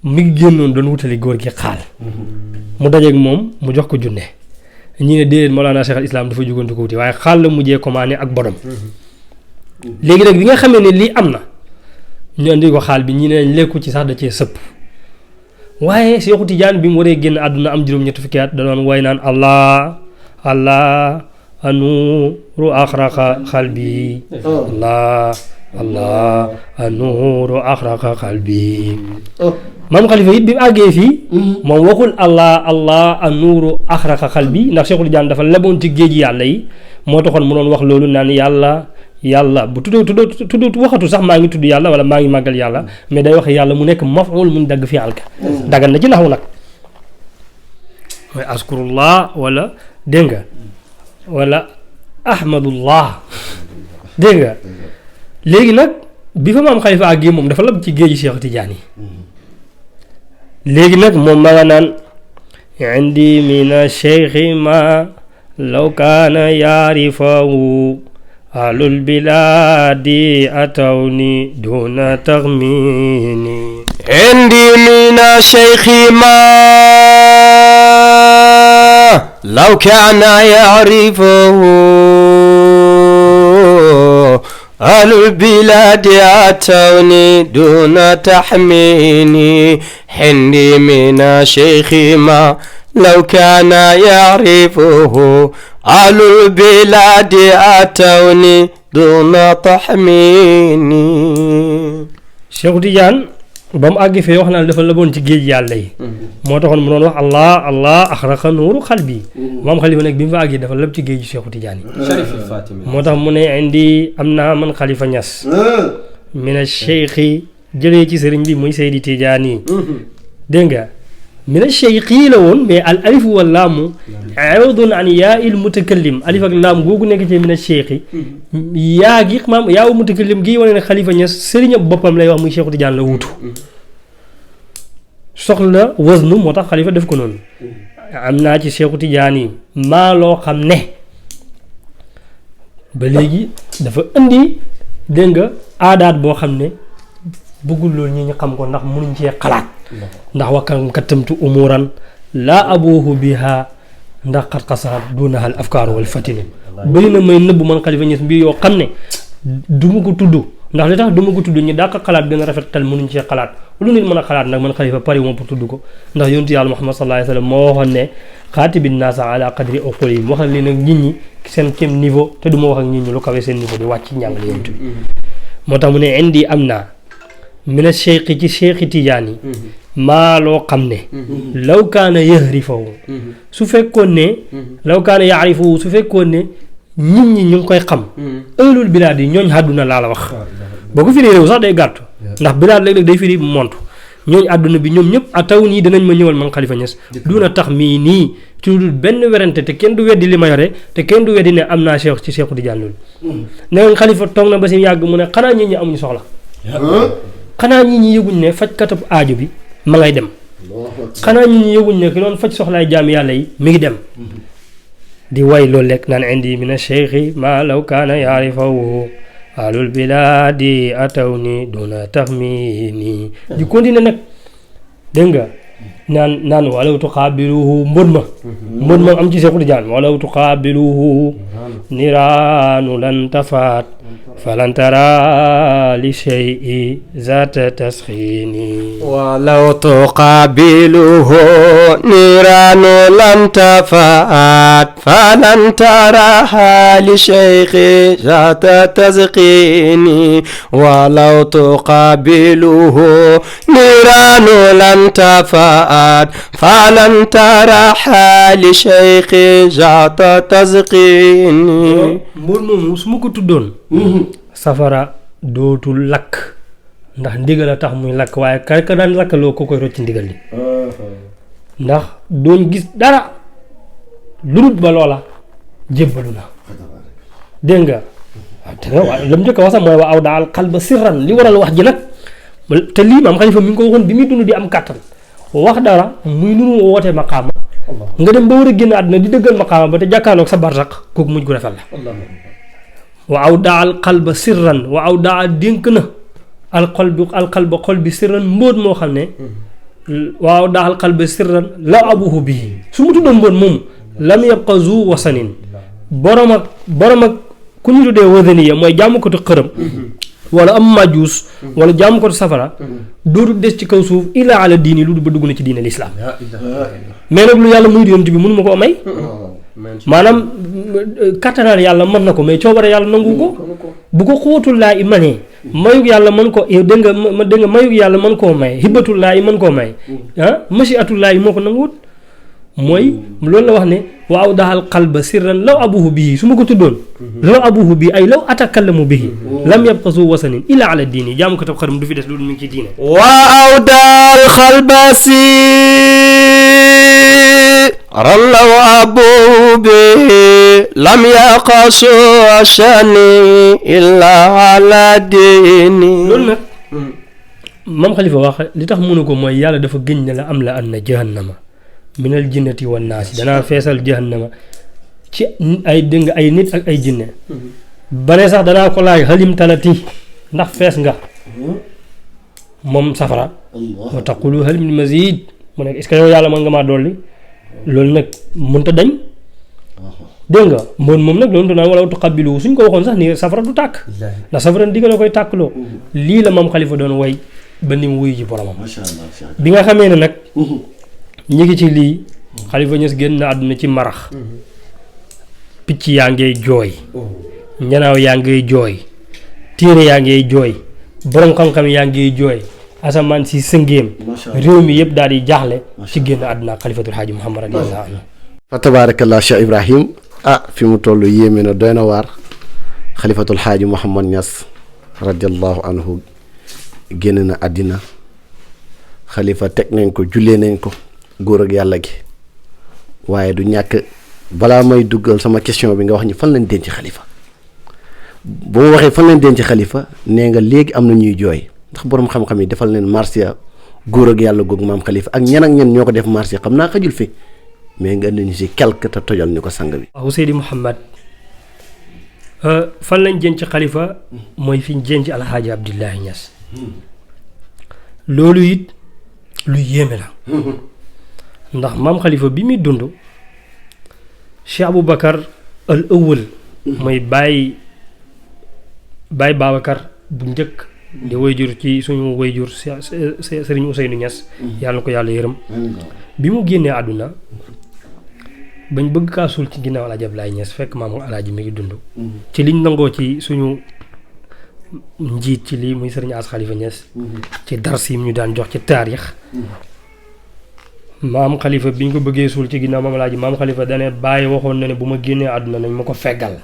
mi ngi génnoon doon wutali góor gi xaal mu dajeeg moom mu jox ko junne ñii ne déedéet Mawlana Cheikh al Islam dafa jugoon di ko wuti waaye xaal la mujjee commandé ak bodom léegi nag bi nga xamee ne lii am na ñu andi ko xaal bi ñii ne lekku ci sax da cee sëpp waaye Seexu Tijaan bi mu waree génn àdduna am juróom-ñetti fukki at da doon way naan allah allah anuuru axraqa xalbi allah allah anuuru axraqa xalbi maam Xalifa it bi mu àggee fii moom waxul allah allah anuuru axraqa xalbi ndax Seexu Tijaan dafa leboon ci géej yàlla yi moo taxoon mu doon wax loolu naan yàlla bu tudd waxatu sax maa ngi tudd yàlla wala maa ngi màggal yàlla mais day wax yàlla mu nekk maf'ul mun dagg fi alka dagan na ci naxu nag mooy askurullah wala dégg nga wala ahmadullah dégg nga léegi nag bi fa maam Xalifa àggee moom dafa lab ci géeji Cheikh Tidiane yi léegi nag moom ma nga naan indi mina cheikhi ma law kaana yaarifahu alul biladi atawni duna taxmini indi mina cheikhi ma law kaana yarifahu أهل البلاد أتوني دون تحميني حندي من الشيخ ما لو كان يعرفه أهل البلاد أتوني دون تحميني. Cheikh Tidiane ba mu àgg fee wax naa dafa laboon ci géej yàlla yi moo taxoon mu doon wax allah allah axraqa nuuru xalbi maam xalifa nag bi mu fa àggee dafa lab ci géeju Cheikh Tidiane yi moo tax mu ne indi am naa man xalifa Ñas mina cheikhi jëlee ci sëriñ bi muy Seydi Tidiane yi dégg nga mina cheikhi la woon mais al alif wal laamu awdun an yaa il mutakallim alif ak laam googu nekk ci mina cheikhi yaa gi maam yaawu mutakallim gi wane ne xalifa Ñas sëriñam boppam lay wax muy Cheikh Tidiane la wuutu soxla waznu moo tax xalifa def ko noonu am naa ci Cheikh Tidiane yi maa loo xam ne ba léegi dafa indi dégg nga aadaat boo xam ne bëggul loolu ñi ñu xam ko ndax mënuñ cee xalaat ndax wakkam kattamtu umuran laa abuhu biha ndax xat xasaat duunaha al afkaaru wal fatini bëri na may nëbb man xalifa Ñas mbir yoo xam ne du ma ko tudd ndax li tax du ma ko tudd ñu daa ko xalaat gën a rafet xel mënuñ cee xalaat lu nit mën a xalaat nag man xalifa pare moom pour tudd ko ndax yontu yàlla Muhammad sallallahu alayhi wa sallam moo waxoon ne xaatibin naasa ala qadri uqulihim wax na li nag nit ñi seen kem niveau te du ma wax ak nit ñi lu kawe seen niveau di wàcc njàngale yontu bi moo tax mu ne indi am naa mina cheikh ci Cheikh Tidiane yi maa loo xam ne law kaana yahrifahu su fekkoon ne law kaana yaarifahu su fekkoon ne nit ñi ñu ngi koy xam ëllul bilaad yi ñooñ àdduna laa la wax boo ko firi réew sax day gàttu ndax bilaad léeg-léeg day firi montu ñooñ àdduna bi ñoom ñëpp ataw nii danañ ma ñëwal man xalifa Ñas duna tax mii nii ci lu dul benn werante te kenn du weddi li ma yore te kenn du weddi ne am naa cheikh ci Cheikh Tidiane loolu ne nga xalifa toog na ba si yàgg mu ne xanaa nit ñi amuñu soxla xanaa nit ñi yëguñ ne fajkatab aajo bi ma ngay dem xanaa nit ñi yëguñ ne ki doon faj soxlaay jaam yàlla yi mi ngi dem di way loolu lekk naan indi mina cheikhi ma law kaana yaarifahu alul bilaadi ataw ni duna taxmini di continuer nag dégg nga naan walaw tuqaabiluhu mbër ma am ci Cheikh Tidiane walaw tuqaabiluhu niraanu lan tafaat falan tara li shay'i zata tasxini ولو تقابله نيران لن تفات فلن تراها لشيخ ذات تزقين ولو تقابله نيران لن تفات فلن تراها لشيخ ذات تزقين mbir moomu su ma ko tuddoon safara dootul lakk ndax ndigal a tax muy lakk waaye ka daan lakkaloo ko koy rocc ndigal li ndax doon gis dara lu dul ba loola jébbalu na dégg nga waaw la mu njëkk a wax sax mooy wa aw daal xal ba sirran li waral wax ji nag te lii maam xalifa mi ngi ko waxoon bi muy dund di am kàttan wax dara muy nunu wootee maqaama nga dem ba war a génn àdduna di dëggal maqaama ba te jàkkaarloog sa barsax kooku mujj gu rafet la wa aw daal xal ba sirran wa aw daal dénk na alqalba xol bi sirran mbóot moo xam ne waaw daal qalbi sirran la abuhu bii su mu tuddoon mbóot moomu lam yabqa zu wasanin borom ak ku ñu tuddee wasaniya mooy jàmmukatu xërëm wala am majuus wala jàmmukatu safara dootu des ci kaw suuf illa ala diini lu du ba dugg na ci diine lislaam mais nag lu yàlla muy di yonent bi mënu ma koo may maanaam kattanal yàlla mën na ko mais coobare yàlla nangu ko bu ko xóotul laa i manee mayug yàlla mën ko dégg nga mayug yàlla mën koo may hibbatul laa i mën koo may mashiatul laa i moo ko nanguwut mooy loolu la wax ne waaw daal qalba sirran law abuhu bihi su ma ko tuddoon law abuhu bihi ay law atakallamu bihi lam yabqa zu wasanin illa ala diini jaamu ko tab xaram du fi des loolu mi ngi ci diine waaw daal qalba sirran law abuhu bihi lam yaqasu ashani illa ala diini loolu nag moom xalifa wax li tax mënu ko mooy yàlla dafa gëñ ne la am la an na jahannama minal jinnati wan naasi danaa feesal jahannama ci ay dëng ay nit ak ay jinne ba ne sax danaa ko laaj halim talati ndax fees nga moom safara wa taqulu hal min mazid mu nekk est-ce que yow yàlla mën nga maa dolli loolu nag mënta dañ dégg nga mboon moom nag loolu naan wala tuqabbilu suñ ko waxoon sax ni safara du tàkk ndax safara ndigal la koy tàkkloo lii la maam xalifa doon way ba ni mu wuyu ji boromam bi nga xamee ne nag ñi ngi ci lii xalifa Ñas génn na àdduna ci marax picc yaa ngay jooy ñanaaw yaa ngay jooy téere yaa ngay jooy borom xam-xam yaa ngay jooy asamaan si sëngéem réew mi yëpp daal di jaaxle ci génn àdduna xalifatul xaaji Muhammad radiyallahu anhu fa tabarakallah Cheikh Ibrahim fi mu toll yéeme na doy na waar xalifatul xaaji Muhammad Ñas radiyallahu anhu génn na àddina xalifa teg nañ ko jullee nañ ko góor ak yàlla gi waaye du ñàkk balaa may duggal sama question bi nga wax ñi fan lañ denc xalifa bu ma waxee fan lañ denc xalifa nee nga léegi am na ñuy jooy ndax borom xam-xam yi defal leen marsiya góor ak yàlla googu maam xalifa ak ñen ñoo ko def marsiya xam naa xajul fi mais nga indi ñu si quelque te tojal ñu ko sang bi. waaw Seydi Mouhamed fan lañ denc xalifa mooy fi ñu denc alxaaji Abdullahi Ñas loolu it lu yéeme la ndax maam xalifa bi muy dund Cheikh Aboubacar al awwal mooy Baye Babacar bu njëkk di wayjur ci suñu wayjur Serigne Ousseynou Niass yàlla na ko yàlla yërëm bi mu génnee àdduna bañ bëgg kaa suul ci ginnaaw Alaaji Abdoulaye Niass fekk maamu alaaji mi ngi dund ci liñ nangoo ci suñu njiit ci lii muy Serigne As Khalifa Niass ci dars yi ñu daan jox ci taarix maam xalifa bi ñu ko bëggee suul ci ginnaaw maam alaaji maam xalifa dane bàyyi waxoon na ne bu ma génnee àdduna nañ ma ko feggal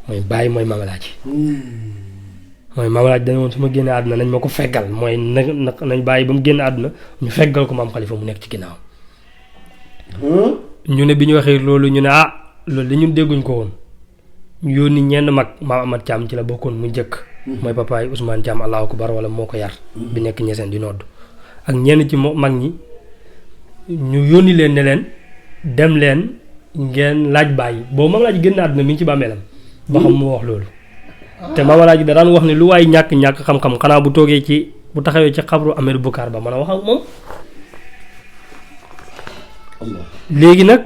mooy bàyyi mooy maam alaaji mooy maam alaaji dane woon su ma génnee àdduna nañ ma ko feggal mooy nañ bàyyi ba mu génne àdduna ñu feggal ko maam xalifa mu nekk ci ginnaaw ñu ne bi ñu waxee loolu ñu ne loolu li ñun dégguñ ko woon ñu yónni ñenn mag maam Amat Thiam ci la bokkoon mu njëkk mooy papaay Ousmane Thiam allahu akbar wala moo ko yar bi nekk ñeseen di nodd ak ñenn ci mag ñi ñu yónni leen ne leen dem leen ngeen laaj bàyyi boobu maam laaj génn àdduna mi ngi ci bàmmeelam ba xam mu wax loolu te maam laaj da daan wax ne lu waay ñàkk xam-xam xanaa bu toogee ci bu taxawee ci xabru Ahmed Boucar ba mën a wax ak moom léegi nag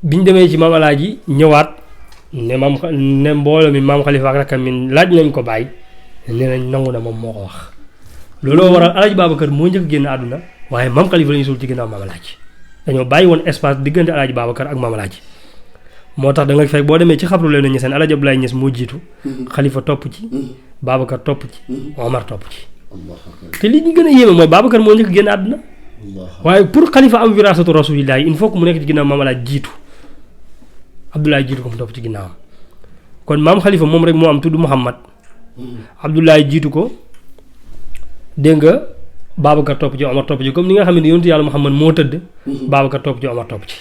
biñ demee ci maam alaaji ñëwaat ne mbooloo mi maam xalifa ak rakkam mi laaj nañ ko bàyyi ne nañ nangu na moom moo ko wax looloo waral alaaji Babacar moo njëkk génn àdduna waaye maam xalifa la ñu suul ci ginnaaw maam alaaji dañoo bàyyi woon espace diggante alaaji Babacar ak maam alaaji moo tax da nga fekk boo demee ci xabru leen ñeseen alaaji Abdoulaye Niass moo jiitu xalifa topp ci Babacar topp ci Omar topp ci te li ñu gën a yéeme mooy Babacar moo njëkk génn àdduna waaye pour xalifa am wirasatu rasulillah il faut que mu nekk ci ginnaaw maam alaaji jiitu Abdoulaye jiitu ko mu topp ci ginnaawam kon maam xalifa moom rek moo am tudd Muhammad Abdoulaye jiitu ko dégg nga Babacar topp ci Omar topp ci comme ni nga xam ne yonentu yàlla Muhammad moo tëdd Babacar topp ci Omar topp ci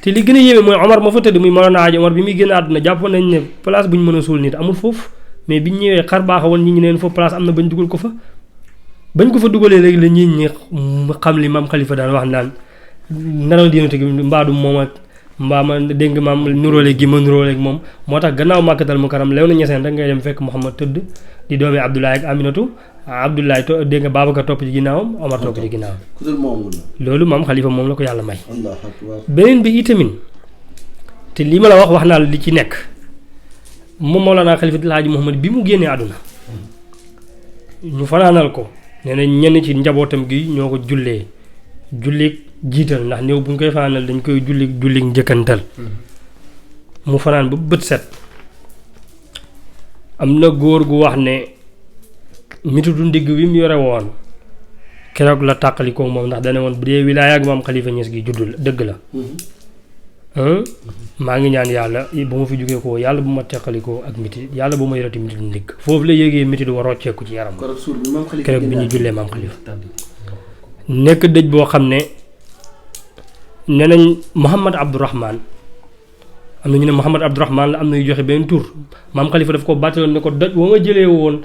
te li gën a yéeme mooy Omar ma fa tëdd muy Mawlana Hadji Omar bi muy génn àdduna jàppoon nañ ne place bu ñu mën a suul nit amul foofu mais biñ ñëwee xar baaxa woon ñi ngi neen foofu place am na bañ dugal ko fa bañ ko fa dugalee léegi la ñi ñi xam li maam xalifa daan wax naan nanal di yonente gi mbaadu moom ak mbaa ma dégg nga maam nuróole gi ma nuróole moom moo tax gannaaw Màkkatal Mukarram lew na ñeseen rek ngay dem fekk Muhammad tëdd di doomi Abdoulaye ak Aminatu Abdoulaye dégg nga Babacar topp ci ginnaawam Omar topp ci ginnaawam loolu maam xalifa moom la ko yàlla may beneen bi itamit te li ma la wax naa la li ci nekk moom Mawlana Xalifatul Haaji Muhammad bi mu génnee àdduna ñu fanaanal ko nee na ñenn ci njabootam gi ñoo ko jullee julli jiital ndax néew bu ñu koy fanaanal dañ koy julli njëkkantal mu fanaan ba bët set am na góor gu wax ne mitutu ndigg bi mu yore woon keroog la tàqalikoo moom ndax dane woon bu dee wilaaya ak maam Xalifa Ñas gi juddul dëgg la maa ngi ñaan yàlla bu ma fi jógee ko yàlla bu ma teqalikoo ak miti yàlla bu ma yorati mititu ndigg foofu la yéegee miti du war rocceeku ci yaram keroog bi ñu jullee maam Xalifa nekk dëj boo xam ne nee nañ Mouhamad Abdourahman am na ñu ne Mouhamad Abdourahman la am na yu joxe benn tur maam Xalifa daf ko bàttaloon ne ko doj wa nga jëlee woon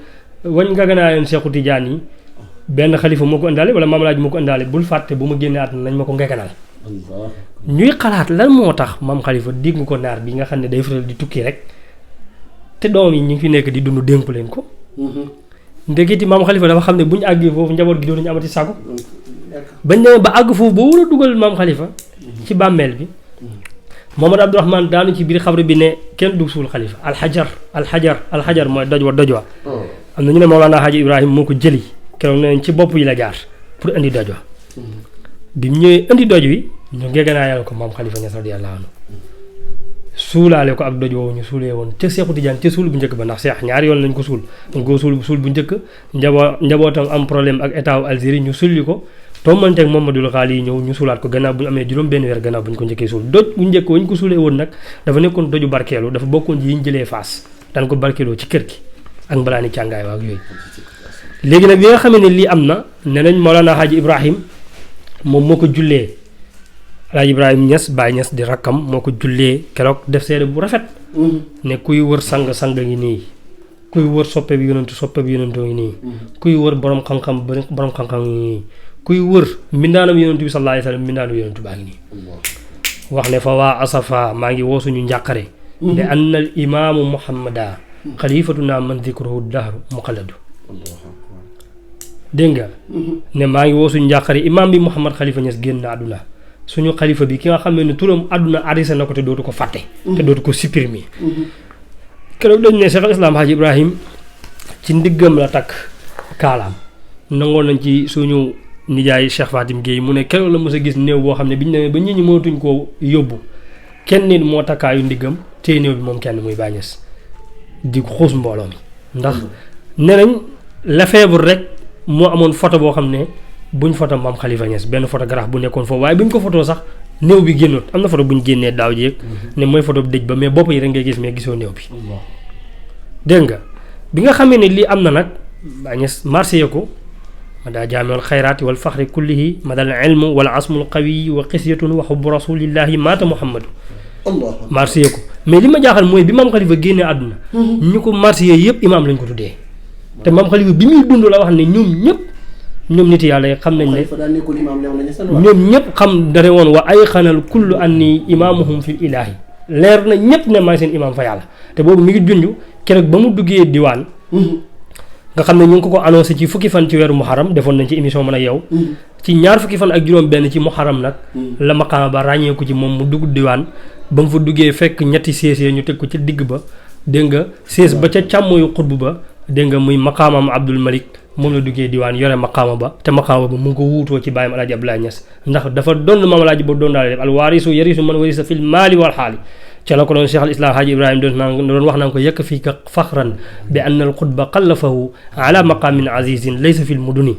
wañ nga ganaa leen Seexu Tijaan yi benn xalifa moo ko indaale wala maam Alaaji moo ko indaale bul fàtte bu ma génnee at nañ ma ko ngeganal ñuy xalaat lan moo tax maam xalifa dégg nga ko naar bi nga xam ne day faral di tukki rek te doom yi ñu ngi fi nekk di dund dénku leen ko ndeketi maam xalifa dafa xam ne bu ñu àggee foofu njaboot gi doo nañu amati sago bañ demee ba àgg foofu ba war a dugal maam xalifa ci bàmmeel bi Mohamad Abdourahmane daanu ci biir xabru bi ne kenn du suul xalifa alxajar mooy doj wa am na ñu ne Mawlana Hadji Ibrahima moo ko jëli keroog nee nañ ci bopp yi la jaar pour indi doj wa bi mu ñëwee indi doj wi ñu ngeganaayal ko maam Khalifa Niass radiyallahu anhu suulaale ko ak doj woowu ñu suulee woon ca Seexu Tijaan ca suul bu njëkk ba ndax Seex ñaari yoon lañ ko suul dañ koo suul bu njëkk njabootam am problème ak état wu Algérie ñu sulli ko tommanteeg Mamadou Xaali yi ñëw ñu suulaat ko gannaaw bu ñu amee juróom benn weer gannaaw bu ñu ko njëkkee suul doj bu njëkk wañ ko suulee woon nag dafa nekkoon doju barkeelu dafa bokkoon ci yi ñu jëlee Faas daan ko barkeeloo ci kër gi ak mbalaani càngaay waa ak yooyu léegi nag bi nga xamee ne lii am na ne nañ Mawlana Hadji Ibrahim moom moo ko jullee Alaaji Ibrahima Niass Baye Niass di rakkam moo ko jullee keroog def seede bu rafet ne kuy wër sang ngi nii kuy wër soppe bi yonentu ngi nii kuy wër borom xam-xam ngi nii kuy wër mbindaanam yonentu bi sallallahu alayhi wa sallam mbindaanam yonentu baa ngi nii wax ne fa waa asafa maa ngi woo suñu njàqare de anna al imaamu muhammada xalifatuna man dikruhu dahru muqalladu dégg nga ne maa ngi woo suñu njàqare imaam bi Mouhamad Khalifa Niass génn na àdduna suñu xalifa bi ki nga xam ne turam àdduna arrêté na ko te dootu ko fàtte te dootu ko supprimer keroog dañ ne Cheikh al Islam Hadji Ibrahim ci ndiggam la takk kaalaam nangoon nañ ci suñu nijaay Cheikh Fatim Gueye mu ne keroog la mos a gis néew boo xam ne bi ñu demee ba nit ñi mënatuñ koo yóbbu kenn nit moo takkaayu ndiggam téye néew bi moom kenn muy Baye Niass di xuus mbooloo mi ndax ne nañ la feebar rek moo amoon photo boo xam ne buñ photo maam Khalifa Niass benn photographe bu nekkoon foofu waaye buñ ko photo sax néew bi génnoot am na photo buñ génnee daaw jéeg ne mooy photo bi dëj ba mais bopp yi rek ngay gis mais gisoo néew bi dégg nga bi nga xamee ne lii am na nag Baye Niass marché ko ma daa jaamewal xayraati wal faxri kullihi ma dal ilmu wala asmul qawi wa xisyatun wa xubbu rasulillahi maata muhammadu marché ko mais li ma jaaxal mooy bi maam Khalifa génnee àdduna ñu ko marché yëpp imaam lañ ko tuddee te maam Khalifa bi muy dund la wax ne ñoom nit yàlla yi xam nañ ne ñoom ñëpp xam dare woon wa ay xanal kullu anni imaamuhum fil ilaahi leer na ñëpp ne maay seen imaam fa yàlla te boobu mi ngi junj keroog ba mu duggee diwaan nga xam ne ñu ngi ko annoncé ci fukki fan ci weeru muharram defoon nañ ci émission mën a yow ci ñaar fukki fan ak juróom benn ci muharram nag la maqaama ba ràññeeku ci moom mu dugg diwaan ba mu fa duggee fekk ñetti sées ñu teg ko ci digg ba dégg nga sées ba ca càmmoyu xutbu ba dégg nga muy maqaamam Abdul Malik moom la duggee diwaan yore maqaama ba te maqaama ba mu ngi ko wuutoo ci bàyyam Alaaji Abdoulaye Niass ndax dafa doon maam Alaaji ba doon daal def al waarisu yarisu man warisa fil maali wal xaali ca la ko doon Cheikh al Islam Hadji Ibrahima doon wax naan ko yekk fii ka faxran bi anna al xutba xallafahu ala maqaamin azizin laysa fil muduni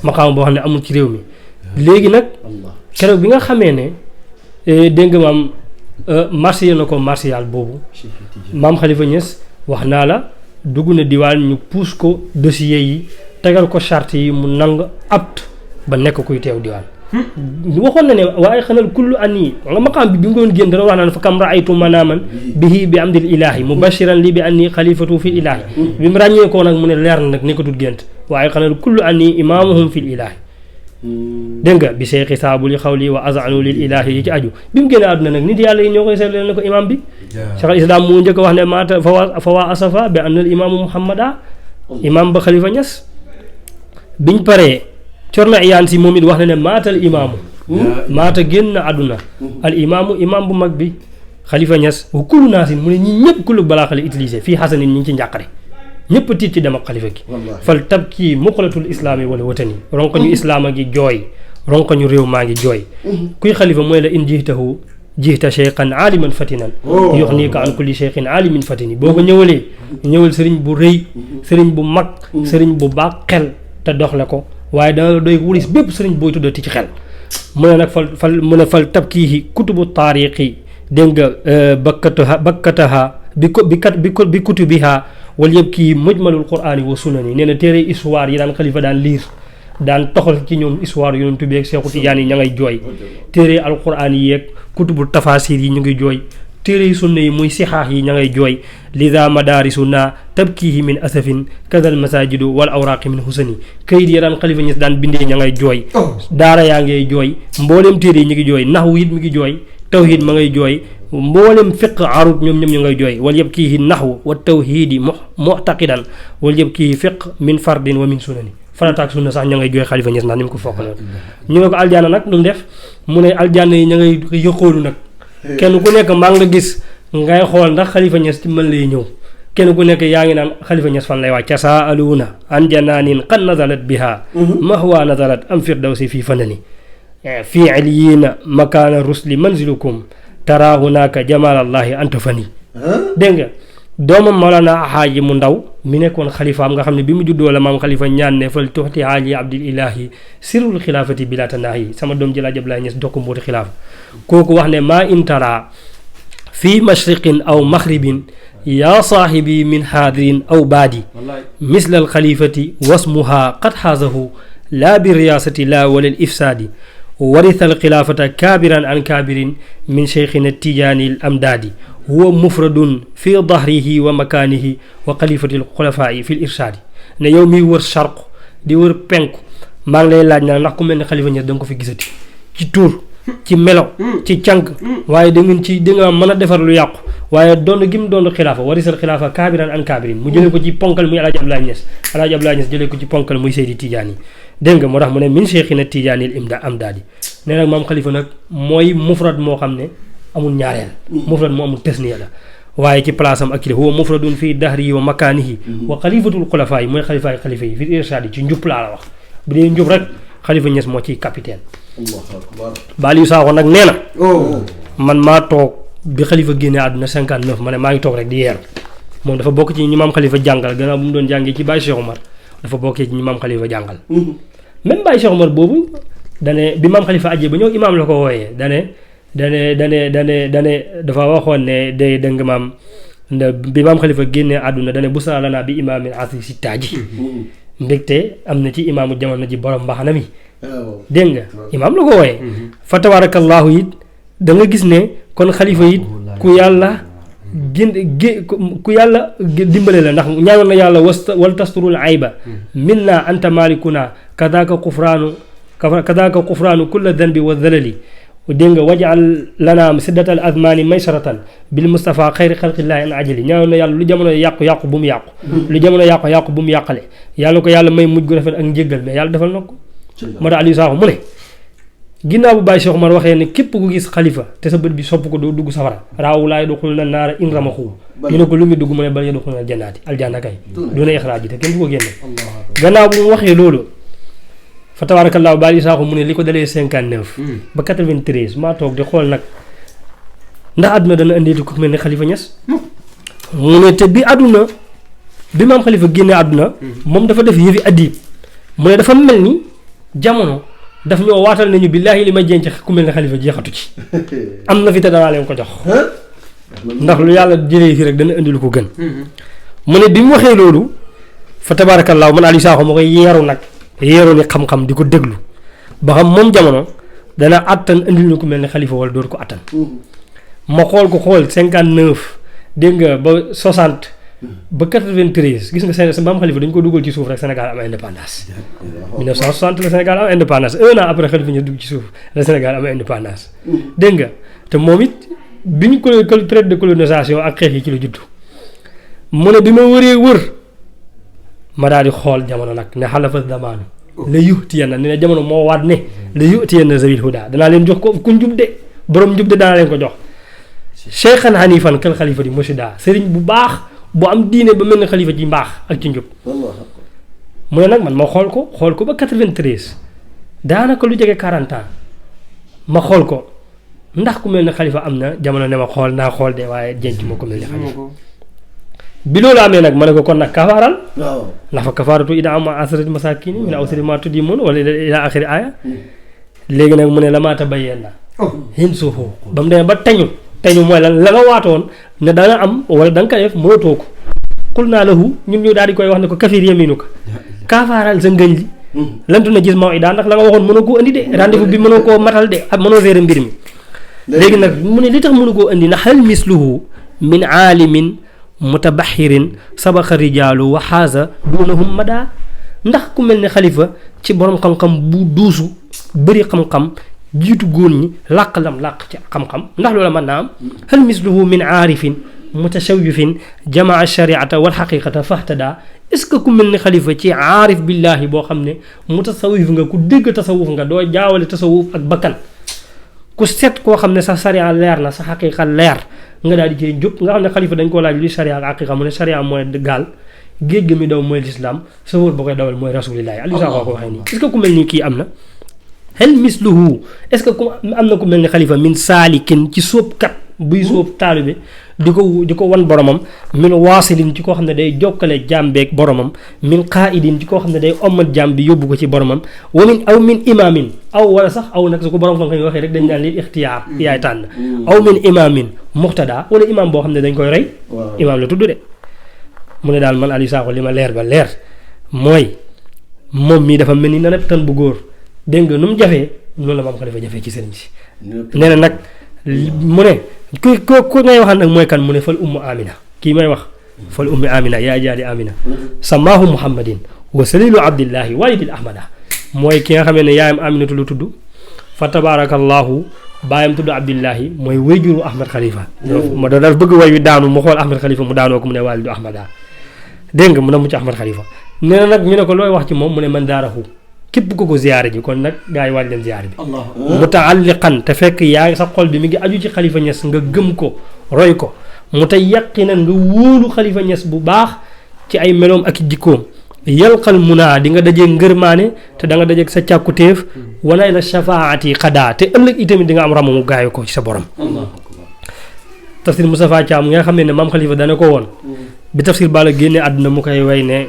maqaama boo xam ne amul ci réew mi léegi nag keroog bi nga xamee ne dégg nga maam marché na ko martial boobu maam Khalifa Niass wax naa la dugg na diwaan ñu pousse ko dossier yi tegal ko charte yi mu nang apte ba nekk kuy teew diwaan waxoon na ne waaye xanal kullu an yi nga maqaam bi mu doon génn dana wax naan fa kam raaytu manaaman bihi bi amdil ilaahi mubashiran li bi anni xalifatu fil ilaahi bi mu ràññee koo nag mu ne leer na nag nekkatul gént waaye xanal kullu an yi imaamuhum fil ilaahi dégg nga bi seexi saabu li xawli wa azanu lil ilaahi yi ci aju bi mu génne àdduna nag nit yàlla yi ñoo koy seetlee ne ko imaam bi Cheikh al Islam moo njëkk a wax ne maata fa waa asafa bi annal imaamu muhammada imaam ba Khalifa Niass biñ paree Corna Iyaan si moom it wax na ne maatal imaamu maata génn àdduna al imaamu imaam bu mag bi Khalifa Niass wa kullu naasin mu ne ñi ñëpp kullu balaa xale utilisé fii xasanin ñi ngi ci njàqare ñëpp tiit ci dem ak xalifa gi fal tab kii muqalatul islaami wala watani ronko ñu islaama gi jooy ronko ñu réew maa ngi jooy kuy xalifa mooy la in jihtahu jihta cheikhan aaliman fatinan yox nii ka an kulli cheikhin aalimin fatini boo ko ñëwal sëriñ bu rëy sëriñ bu mag sëriñ bu baax xel te doxle ko waaye dana la doy wulis bépp sëriñ booy tuddati ci xel mu ne nag fal tab kii kutubu taariqi dégg nga bakkataha bi kutubiha wala yëpp kii mujmalul quraani wa sunani nee na téere histoire yi daan xalifa daan liir daan toxal ci ñoom histoire yonent bi ak Seexu Tijaan yi ña ngay jooy téere alquraan yi yeeg kutubu tafasir yi ñu ngi jooy téere yi sunna yi muy sixaax yi ña ngay jooy lida madaarisu na tabkihi min asafin kadal masajidu wal awraqi min husani kayit yi daan xalifa ñi daan bindee ña ngay jooy daara yaa ngay jooy mboolem téere yi ñu ngi jooy naxwu it mi ngi jooy tawhid ma ngay jooy mboolem fiq arut ñoom ñu ngay jooy wala yëpp kii naxwu wa tawhidi mu'taqidan wala yëpp kii fiq min fardin wa min sunani farataak sunna sax ña ngay jooy Khalifa Niass ndax ni mu ko foog loolu ñu ne ko aljaana nag lu mu def mu ne aljaana yi ña ngay yëqoolu nag kenn ku nekk maa ngi la gis ngay xool ndax Khalifa Niass ci mën lay ñëw kenn ku nekk yaa ngi naan Khalifa Niass fan lay wàcc saaluuna an janaanin qad nazalat biha mahwa nazalat am firdawsi fii fanani fii aliyiina makaana rusli manzilukum tara hunaka jamalallahi anta fani dégg nga doomam Mawlana Haaji mu ndaw mi nekkoon xalifaam nga xam ne bi mu juddoo la maam Khalifa ñaan ne fal tuxti Haaji Abdillahi sirrul xilaafati bila tanaahi sama doom ji Alaaji Abdoulaye Niass dokk mbooti xilaafa kooku wax ne maa intara fii mashriqin aw maghribin yaa saahibi min haadirin aw baadi misla al xalifati wasmuha qad xaasahu laa bi riyaasati laa wala al ifsaadi warisa al xilaafata kaabiran an kaabirin min cheikhina tijaani al amdaadi huwa mufradun fi dahrihi wa makaanihi wa xalifati al xulafaa'i fi l irshaadi ne yow miy wër charq di wër penku maa ngi lay laaj na ndax ku mel ne Khalifa Niass da nga ko fi gisati ci tur ci melo ci cànk waaye da nga mën a defar lu yàqu waaye doon gi mu doon xilaafa warisal xilaafa kaabiran an kaabirin mu jëlee ko ci ponkal muy Alaaji Abdoulaye Niass Alaaji Abdoulaye Niass jëlee ko ci ponkal muy Seydi Tidiane dégg nga moo tax mu ne min cheikhina Tidiane il amdaadi ne nag maam Khalifa nag mooy mufrad moo xam ne amul ñaareel mufrad moo amul tasniya la waaye ci place am ak kile huwa mufradun fii dahrihi wa makaanihi wa xalifatul xulafaa yi mooy xalifa yi fi irsaad yi ci njub laa la wax bu dee njub rek Khalifa Niass moo ciy capitaine Baliou Sakho nag nee na man maa toog bi Khalifa génne àdduna 59 ma ne maa ngi toog rek di yeeru moom dafa bokk ci ñi maam Khalifa jàngal gannaaw bu mu doon jàngee ci Baye Cheikh Omar dafa bokkee ci ñi maam Khalifa jàngal même Baye Cheikh Omar boobu dane bi maam Khalifa ajjee ba ñëw imaam la ko wooyee dane dafa waxoon ne day dëng maam bi maam Khalifa génnee àdduna dane bu saa lanaa bi imaamin asi si taaji mbégte am na ci imaamu jamono ji borom mbaxana mi dégg nga imaam la ko wooyee fa tabarakallahu it da nga gis ne kon Khalifa it ku yàlla dimbale la ndax ñaanoon na yàlla wal tasturul ayba minna anta malikuna kadaka kufraanu kulla danbi wa dhalali dégg nga wajal lana siddatal azmani maysaratan bil Mustafa xayri xalqillaahi an ajali ñaanoon na yàlla lu jamono yàqu bu mu yàqu lu jamono yàqu bu mu yàqale yàlla ko yàlla may mujj gu rafet ak njéggal mais yàlla defal na ko moo tax Aliou Sakho mu ne ginnaaw bu Baye Cheikh Omar waxee ne képp ku gis Khalifa te sa bët bi sopp ko doo dugg safara raawulaay doxul na naara in ramaxu ñu ne ko lu muy dugg mu ne bal ya doxul na jannaati aljanna kay doona ixraaj ji te kenn du ko génne gannaaw bu mu waxee loolu fa tabaarakallaahu Baye Sakho mu ne li ko dalee 59 ba 93 maa toog di xool nag ndax àdduna dana indeeti ku mel ne Khalifa Niass mu ne te bi àdduna bi maam Khalifa génne àdduna moom dafa def yëfi addiib mu ne dafa mel ni jamono daf ñoo waatal nañu billaahi li ma jenc ku mel ne Khalifa jeexatu ci am na fi te danaa leen ko jox ndax lu yàlla jëlee fi rek dana indi lu ko gën mu ne bi mu waxee loolu fa tabaarakallaahu man Aliou Sakho ma koy yeeru ni xam-xam di ko déglu ba xam moom jamono dana attan indil ñu ku mel ne Khalifa wala dootu ko attan ma xool 59 dégg nga ba 60 ba 93 gis nga sa maam Khalifa dañu ko dugal ci suuf rek Sénégal am indépendance 1960 la Sénégal am indépendance un an après Khalifa ñu dugg ci suuf la Sénégal am indépendance dégg nga te moom it bi ñu ko traité de colonisation ak xeex yi ci la juddu mu ne bi ma wër ma daal di xool jamono nag ne xalafa zamaanu la yu'tiyanna ne jamono moo waat ne la yu'tiyanna zawil huda danaa leen jox ko ku njub de borom njub de danaa leen ko jox cheikhan hanifan kal Khalifa di mursida sëriñ bu baax bu am diine ba mel ne Khalifa ci mbaax ak ci njub mu ne nag man ma xool ko ba 93 daanaka lu jege 40 ans ma xool ko ndax ku mel ne Khalifa am na jamono ne ma xool naa xool de waaye jenc moo ko mel ne Khalifa bi loolu amee nag ma ne ko kon nag kafaaral ndax fa kafaaratu ida ama asrati masakini min awsari ma tuddimun wala ila axiri aaya léegi nag mu ne la maata bayyeen na hin suufu ba mu demee ba teñu mooy lan la nga waatoon ne dana am wala da nga ko def mënatoo ko xul naa lahu ñun ñu daal di koy wax ne ko kafir yaminu ko kaafaaral sa ngëñ li lantu na gis maw ida ndax la nga waxoon mënoo koo indi de rendez-vous bi mënoo koo matal de ak mënoo gérer mbir mi léegi nag mu ne li tax mënu koo indi na hal misluhu min aalimin mutabaxirin sabaxa rijaalu wa xaaza dunahum mada ndax ku mel ne Khalifa ci borom xam-xam bu duusu bëri xam-xam jiitu góor ñi làq ci xam-xam ndax loola mën naa am hal misluhu min aarifin mutashawifin jamaa shariata wal xaqiqata fahtada est-ce que ku mel ne Khalifa ci aarif billahi boo xam ne mutasawif nga ku dégg tasawuf nga doo jaawale tasawuf ak bakkan ku set koo xam ne sa sariya leer na sa xaqiqa leer nga daal di cee jub nga xam ne xalifa dañ koo laaj luy sariya ak xaqiqa mu ne sariya mooy gaal géej gi mi daw mooy lislaam sa wër ba koy dawal mooy rasulillahi Aliou Sakho ko waxee nii est-ce que ku mel ni kii am na hel misluhu est-ce que ku am na ku mel ni xalifa min saalikin ci sóobkat buy sóob taalibe di ko wan boromam min waasilin ci koo xam ne day jokkale jaam beeg boromam min qaidin ci koo xam ne day ommat jaam bi yóbbu ko ci boromam min imaamin aw wala sax aw nag su ko borom xam-xam yi waxee rek dañ naan li ixtiyaar yaay tànn aw min imaamin muqtada wala imaam boo xam ne dañ koy rey imaam la tudd de mu ne daal man Aliou Sakho li ma leer ba leer mooy moom mii dafa mel ni naneb tan bu góor dégg nga nu mu jafee noonu la maam Khalifa jafee ci sëriñ si nee na nag mu ne ku ngay waxal nag mooy kan mu ne fal ummu amina kii may wax fal ummi amina yaa jaali amina samaahu muhammadin wa salilu abdillahi walidil ahmada mooy ki nga xamee ne yaayam aminatu lu tudd fa tabarakallahu baayam tudd abdillahi mooy wéyjuru ahmad Khalifa ma da daf bëgg way wi daanu mu xool ahmad Khalifa mu daanoo ko mu ne walidu ahmada dégg nga mu ne mu ci ahmad Khalifa nee na nag ñu ne ko looy wax ci moom mu ne man daarahu képp ko ziyaare ji kon nag gaa yi waaj leen ziyaare bi mutaalliqan te fekk yaa sa xol bi mi ngi aju ci Khalifa Niass nga gëm ko roy ko mu te yaqinan nga wóolu Khalifa Niass bu baax ci ay meloom ak jikkoom yalqal munaa di nga dajee ngërmaane te da nga dajeeg sa càkkutéef wanay la shafaati xadaa te ëllëg itamit di nga am ramu mu gaayu ko ci sa borom tafsir Moustapha Thiam nga xam ne maam Khalifa dana ko woon bi tafsir bala génne àdduna mu koy way ne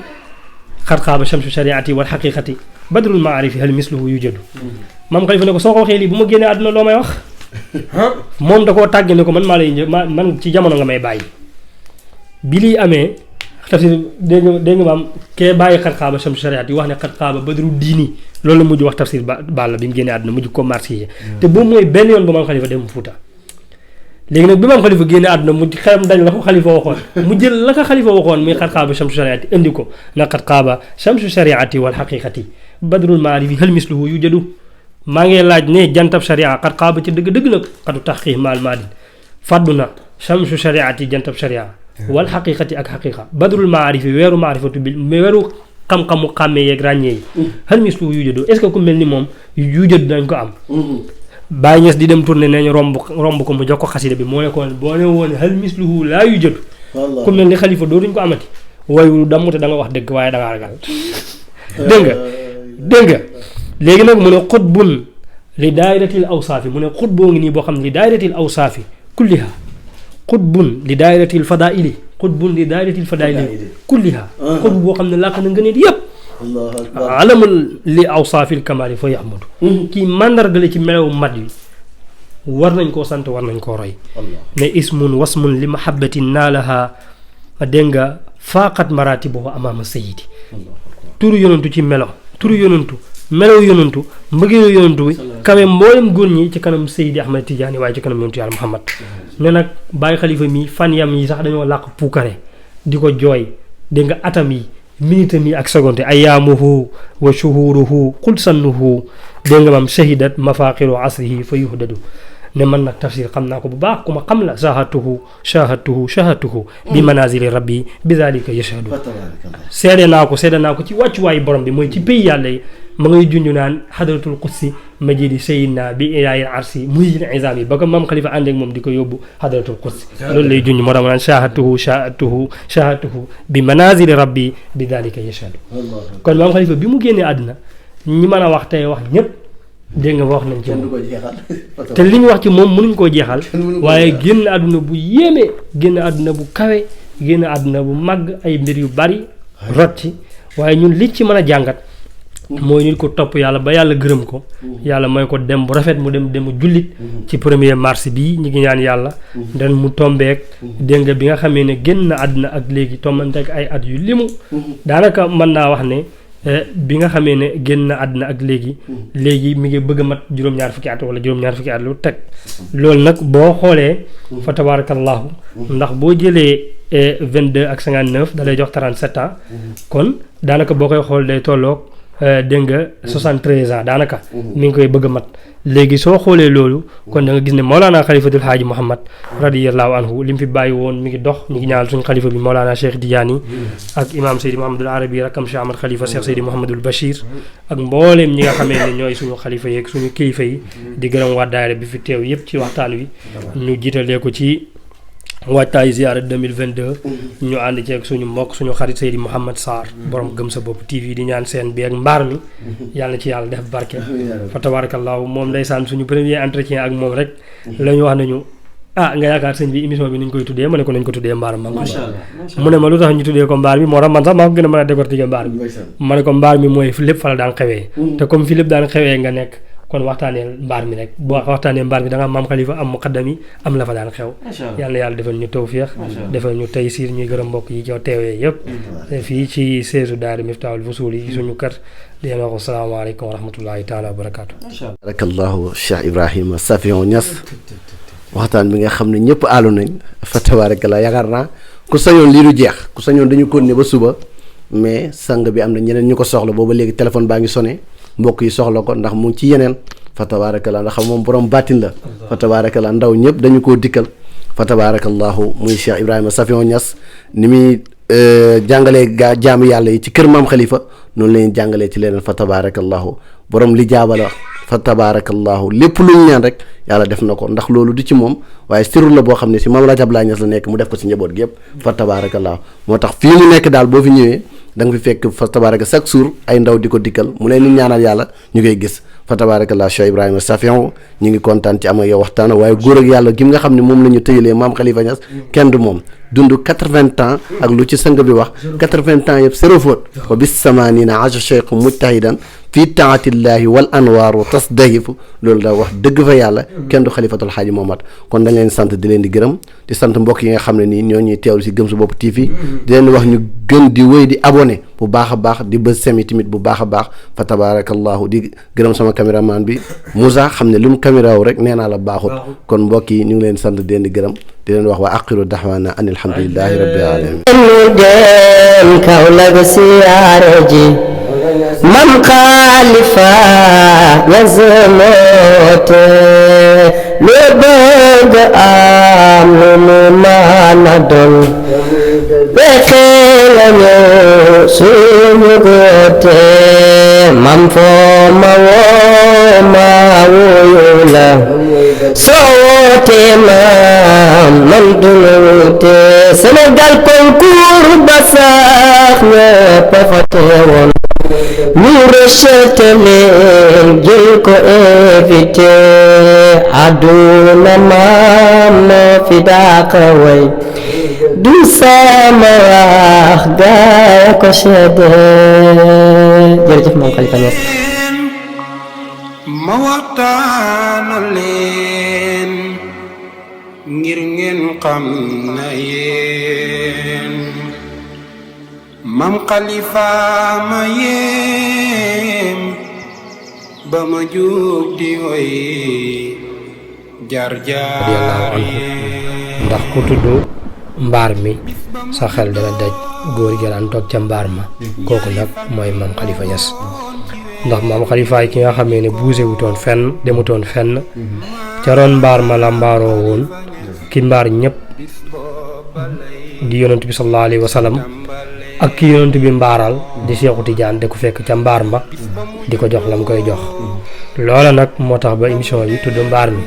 xarxaaba shamsu shariati wal xaqiqati badrul maarifi hal misluhu yujadu maam Khalifa ne ko soo ko waxee lii bu ma génnee àdduna loo may wax moom da koo tàgge ne ko man maa lay man ci jamono nga may bàyyi bi lii amee tafsir dégg nga maam kee bàyyi xarxaaba shamsu shariati wax ne xarxaaba badru diini loolu la mujj wax tafsir Balla bi mu génnee àdduna mujj ko marsiye te boobu mooy benn yoon ba maam Khalifa dem Fuuta léegi nag bi maam Khalifa génne àdduna mu xelam dañ la ko Khalifa waxoon mu jël la ko Khalifa waxoon muy xarxaaba shamsu shariati indi ko na xarxaaba shamsu shariati wal xaqiqati badrul maarifi hal misluhu yujadu maa ngi laaj ne jantab sharia xarxaaba ci dëgg-dëgg nag xatu taxqiq maal maadin fàddu na shamsu shariati jantab sharia wal xaqiqati ak xaqiqa badrul maarifi weeru maarifatu bi weeru xam-xamu xàmmee yeeg ràññee yi hal misluhu yujadu est ce que ku mel ni moom yujadu dañ ko am Baye Niass di dem tourné nañu romb ko mu jox ko xasida bi moo ne ko boo ne woon hal misluhu laa yujadu ku mel ni Khalifa doo duñ ko amati wooyu damm te da nga wax dëgg waaye da ngaa ragal dégg nga léegi nag mu ne xutbun li daayiratil awsaafi mu ne xut boo ngi nii boo xam ne li daayiratil awsaafi kulliha xutbun li daayiratil fadaili xutbun li daayiratil fadaili kulliha xutb boo xam ne làkk na ngëneel yépp alamul li awsaafil kamaali fa yahmadu kii màndargale ci melaw mat yi war nañ koo sant war nañ koo roy ne ismun wasmun li mahabbatin naalaha dégg nga faaqat maratibuhu amaama sayidi turu yonantu ci melo turu yonantu melaw yonantu mbëggeelu yonantu bi kawe mboolem góor ñi ci kanam Seydi Ahmad Tidiane waaye ci kanam yonantu yàlla Muhammad ne nag Baye Khalifa mi fan yam yi sax dañoo làq puukare di ko jooy dégg nga atam yi minitam yi ak seconde ayaamuhu wa shuhuruhu qul sannuhu dégg nga maam shahidat mafaqiru asrihi fa yuhdadu ne man nag tafsir xam naa ko bu baax ku ma xam la shahatuhu bi manazili rabbi bi zalika yashhadu seede naa ko ci wàccuwaayu borom bi mooy ci pays yàlla yi ma ngay junj naan hadratul qudsi majidi sayyidina bi ilaahil arsi muhijil izam yi ba ko maam Khalifa ànd ak moom di ko yóbbu hadratul qudsi loolu lay junj moo tax ma naan shahatuhu bi manazili rabbi bi zalika yashhadu kon maam Khalifa bi mu génnee àdduna ñi mën a wax tey wax ñëpp dégg nga wax nañ ci moom te li ñu wax ci moom mënuñ koo jeexal waaye génn àdduna bu yéeme génn àdduna bu kawe génn àdduna bu màgg ay mbir yu bari rot ci waaye ñun li ci mën a jàngat mooy nit ko topp yàlla ba yàlla gërëm ko yàlla mooy ko dem bu rafet mu dem jullit ci 1er mars bii ñu ngi ñaan yàlla den mu tombeek dégg nga bi nga xamee ne génn àdduna ak léegi tombanteek ay at yu limu daanaka mën naa wax ne bi nga xamee ne génn àdduna ak léegi mi ngi bëgg a mat juróom-ñaar fukki at wala juróom-ñaar fukki at lu teg loolu nag boo xoolee fa tabarakallahu ndax boo jëlee 22 ak 59 da lay jox 37 ans kon daanaka boo koy xool day tolloog dégg nga 73 ans daanaka mi ngi koy bëgg a mat léegi soo xoolee loolu kon da nga gis ne Mawlana Khalifatul Haaji Mouhamad radiyallahu anhu li mu fi bàyyi woon mi ngi dox ñu ngi ñaanal suñu xalifa bi Mawlana Cheikh Tidiane ak imam Seydi Mouhamadul Arabi rakam Cheikh Ahmad Khalifa Cheikh Seydi Mouhamadul Bachir ak mbooleem ñi nga xamee ne ñooy suñu xalifa yeeg suñu kilifa yi di gërëm waa daayira bi fi teew yëpp ci waxtaan wi ñu jiitalee ko ci waajtaayu ziyaara 2022 ñu ànd ceeg suñu mbokk suñu xarit Seydi Mouhamad Sarr borom gëm sa bopp TV di ñaan seen bi ak mbaar mi yàlla na ci yàlla def barke fa tabarakallahu moom ndeysaan suñu premier entretien ak moom rek la ñu wax nañu nga yaakaar sëñ bi émission bi ni ñu koy tuddee ma ne ko nañ ko tuddee mbaar ma mu ne ma lu tax ñu tuddee ko mbaar mi moo tax man sax maa ko gën a mën a décortiquer mbaar mi ma ne ko mbaar mi mooy lépp fa la daan xewee te comme fi lépp daan xewee nga nekk kon waxtaanee mbaar mi rek boo waxtaanee mbaar mi da nga am maam xalifa am muqaddam yi am la fa daan xew yàlla na yàlla defal ñu tawfiix defal ñu taysiir ñuy gërëm mbokk yi ci teewee yëpp fii ci seesu daara Miftaahul Fusuul yi suñu kër di leen wax asalaamaaleykum wa rahmatullahi taala wa barakaatu barakallahu Cheikh Ibrahima Safion Niass waxtaan bi nga xam ne ñëpp àllu nañ fa tabarakallah yaakaar naa ku sañoon lii du jeex ku sañoon dañu continuer ba suba mais sang bi am na ñeneen ñu ko soxla booba léegi téléphone baa ngi sonné mbokk yi soxla ko ndax mu ngi ci yeneen fa tabarakallah ndax xam moom borom baatin la fa tabarakallah ndaw ñëpp dañu koo dikkal fa tabarakallahu muy Cheikh Ibrahima Safion Niass ni muy jàngalee jaamu yàlla yi ci kër maam Khalifa noonu la ñuy jàngalee ci leneen fa tabarakallahu borom li jaabala fa tabarakallahu lépp lu ñu ñaan rek yàlla def na ko ndax loolu du ci moom waaye sirru la boo xam ne si maam Rajab Laay Niass la nekk mu def ko si njaboot gi yëpp fa tabarakallahu moo tax fii mu nekk daal boo fi ñëwee da nga fi fekk fa tabaraka chaque jour ay ndaw di ko dikkal mu leen ni ñaanal yàlla ñu koy gis fa tabarakallah Cheikh Ibrahima Safion ñu ngi kontaan ci am ak yow waxtaan waaye góor ak yàlla gi nga xam ne moom la ñu tëyalee maam Khalifa Niass kenn du moom dund 80 ans ak lu ci sang bi wax 80 ans yëpp zéro faute wa bis samanina aja cheikh mujtahidan fii taatillahi wal anwaaru tasdahifu loolu da wax dëgg fa yàlla kenn du xalifatul xaaji Mohamad kon dañ leen sant di leen di gërëm di sant mbokk yi nga xam ne nii ñoo ñuy teewlu si Gëm Sa Bopp TV di leen wax ñu gën di wéy di abonné bu baax a baax di bës semi tamit bu baax a baax fa tabarakallahu di gërëm sama caméraman bi Moussa xam ne lu mu caméra wu rek nee naa la baaxut kon mbokk yi ñu ngi leen sant di leen di gërëm di leen wax wa aqiru daxwaana an alhamdulillahi rabbil alamin dem Kaolack siyaare ji Maam Khalifa Niass moote lu bëgg am lu mu mën a doon fexe la ñëw suñu goote mam foo ma woo ma wuyu la soo woote man du wute Sénégal concours ba sax ñëpp fa teewoon ñu rejeté leen jël ko invité àdduna maam moo fi dàqa way du sama wax gaaya ko seede jërëjëf moom Khalifa Niass ma waxtaana leen ngir ngeen xam na yéen Maam Khalifa ma yéem ba ma jóg di woy jaar jaar ndax ku tudd mbaar mi sa xel dana daj góor gi daan toog ca mbaar ma kooku nag mooy Maam Khalifa Niass ndax Maam Khalifa yi ki nga xamee ne bougé wutoon fenn demutoon fenn ca roon mbaar ma la mbaaroo woon ki mbaar ñëpp di yonent bi sallallahu alayhi wa sallam ak ki yonent bi mbaaral di Seexu Tijaan de ko fekk ca mbaar ma di ko jox la mu koy jox loola nag moo tax ba émission bi tudd mbaar mi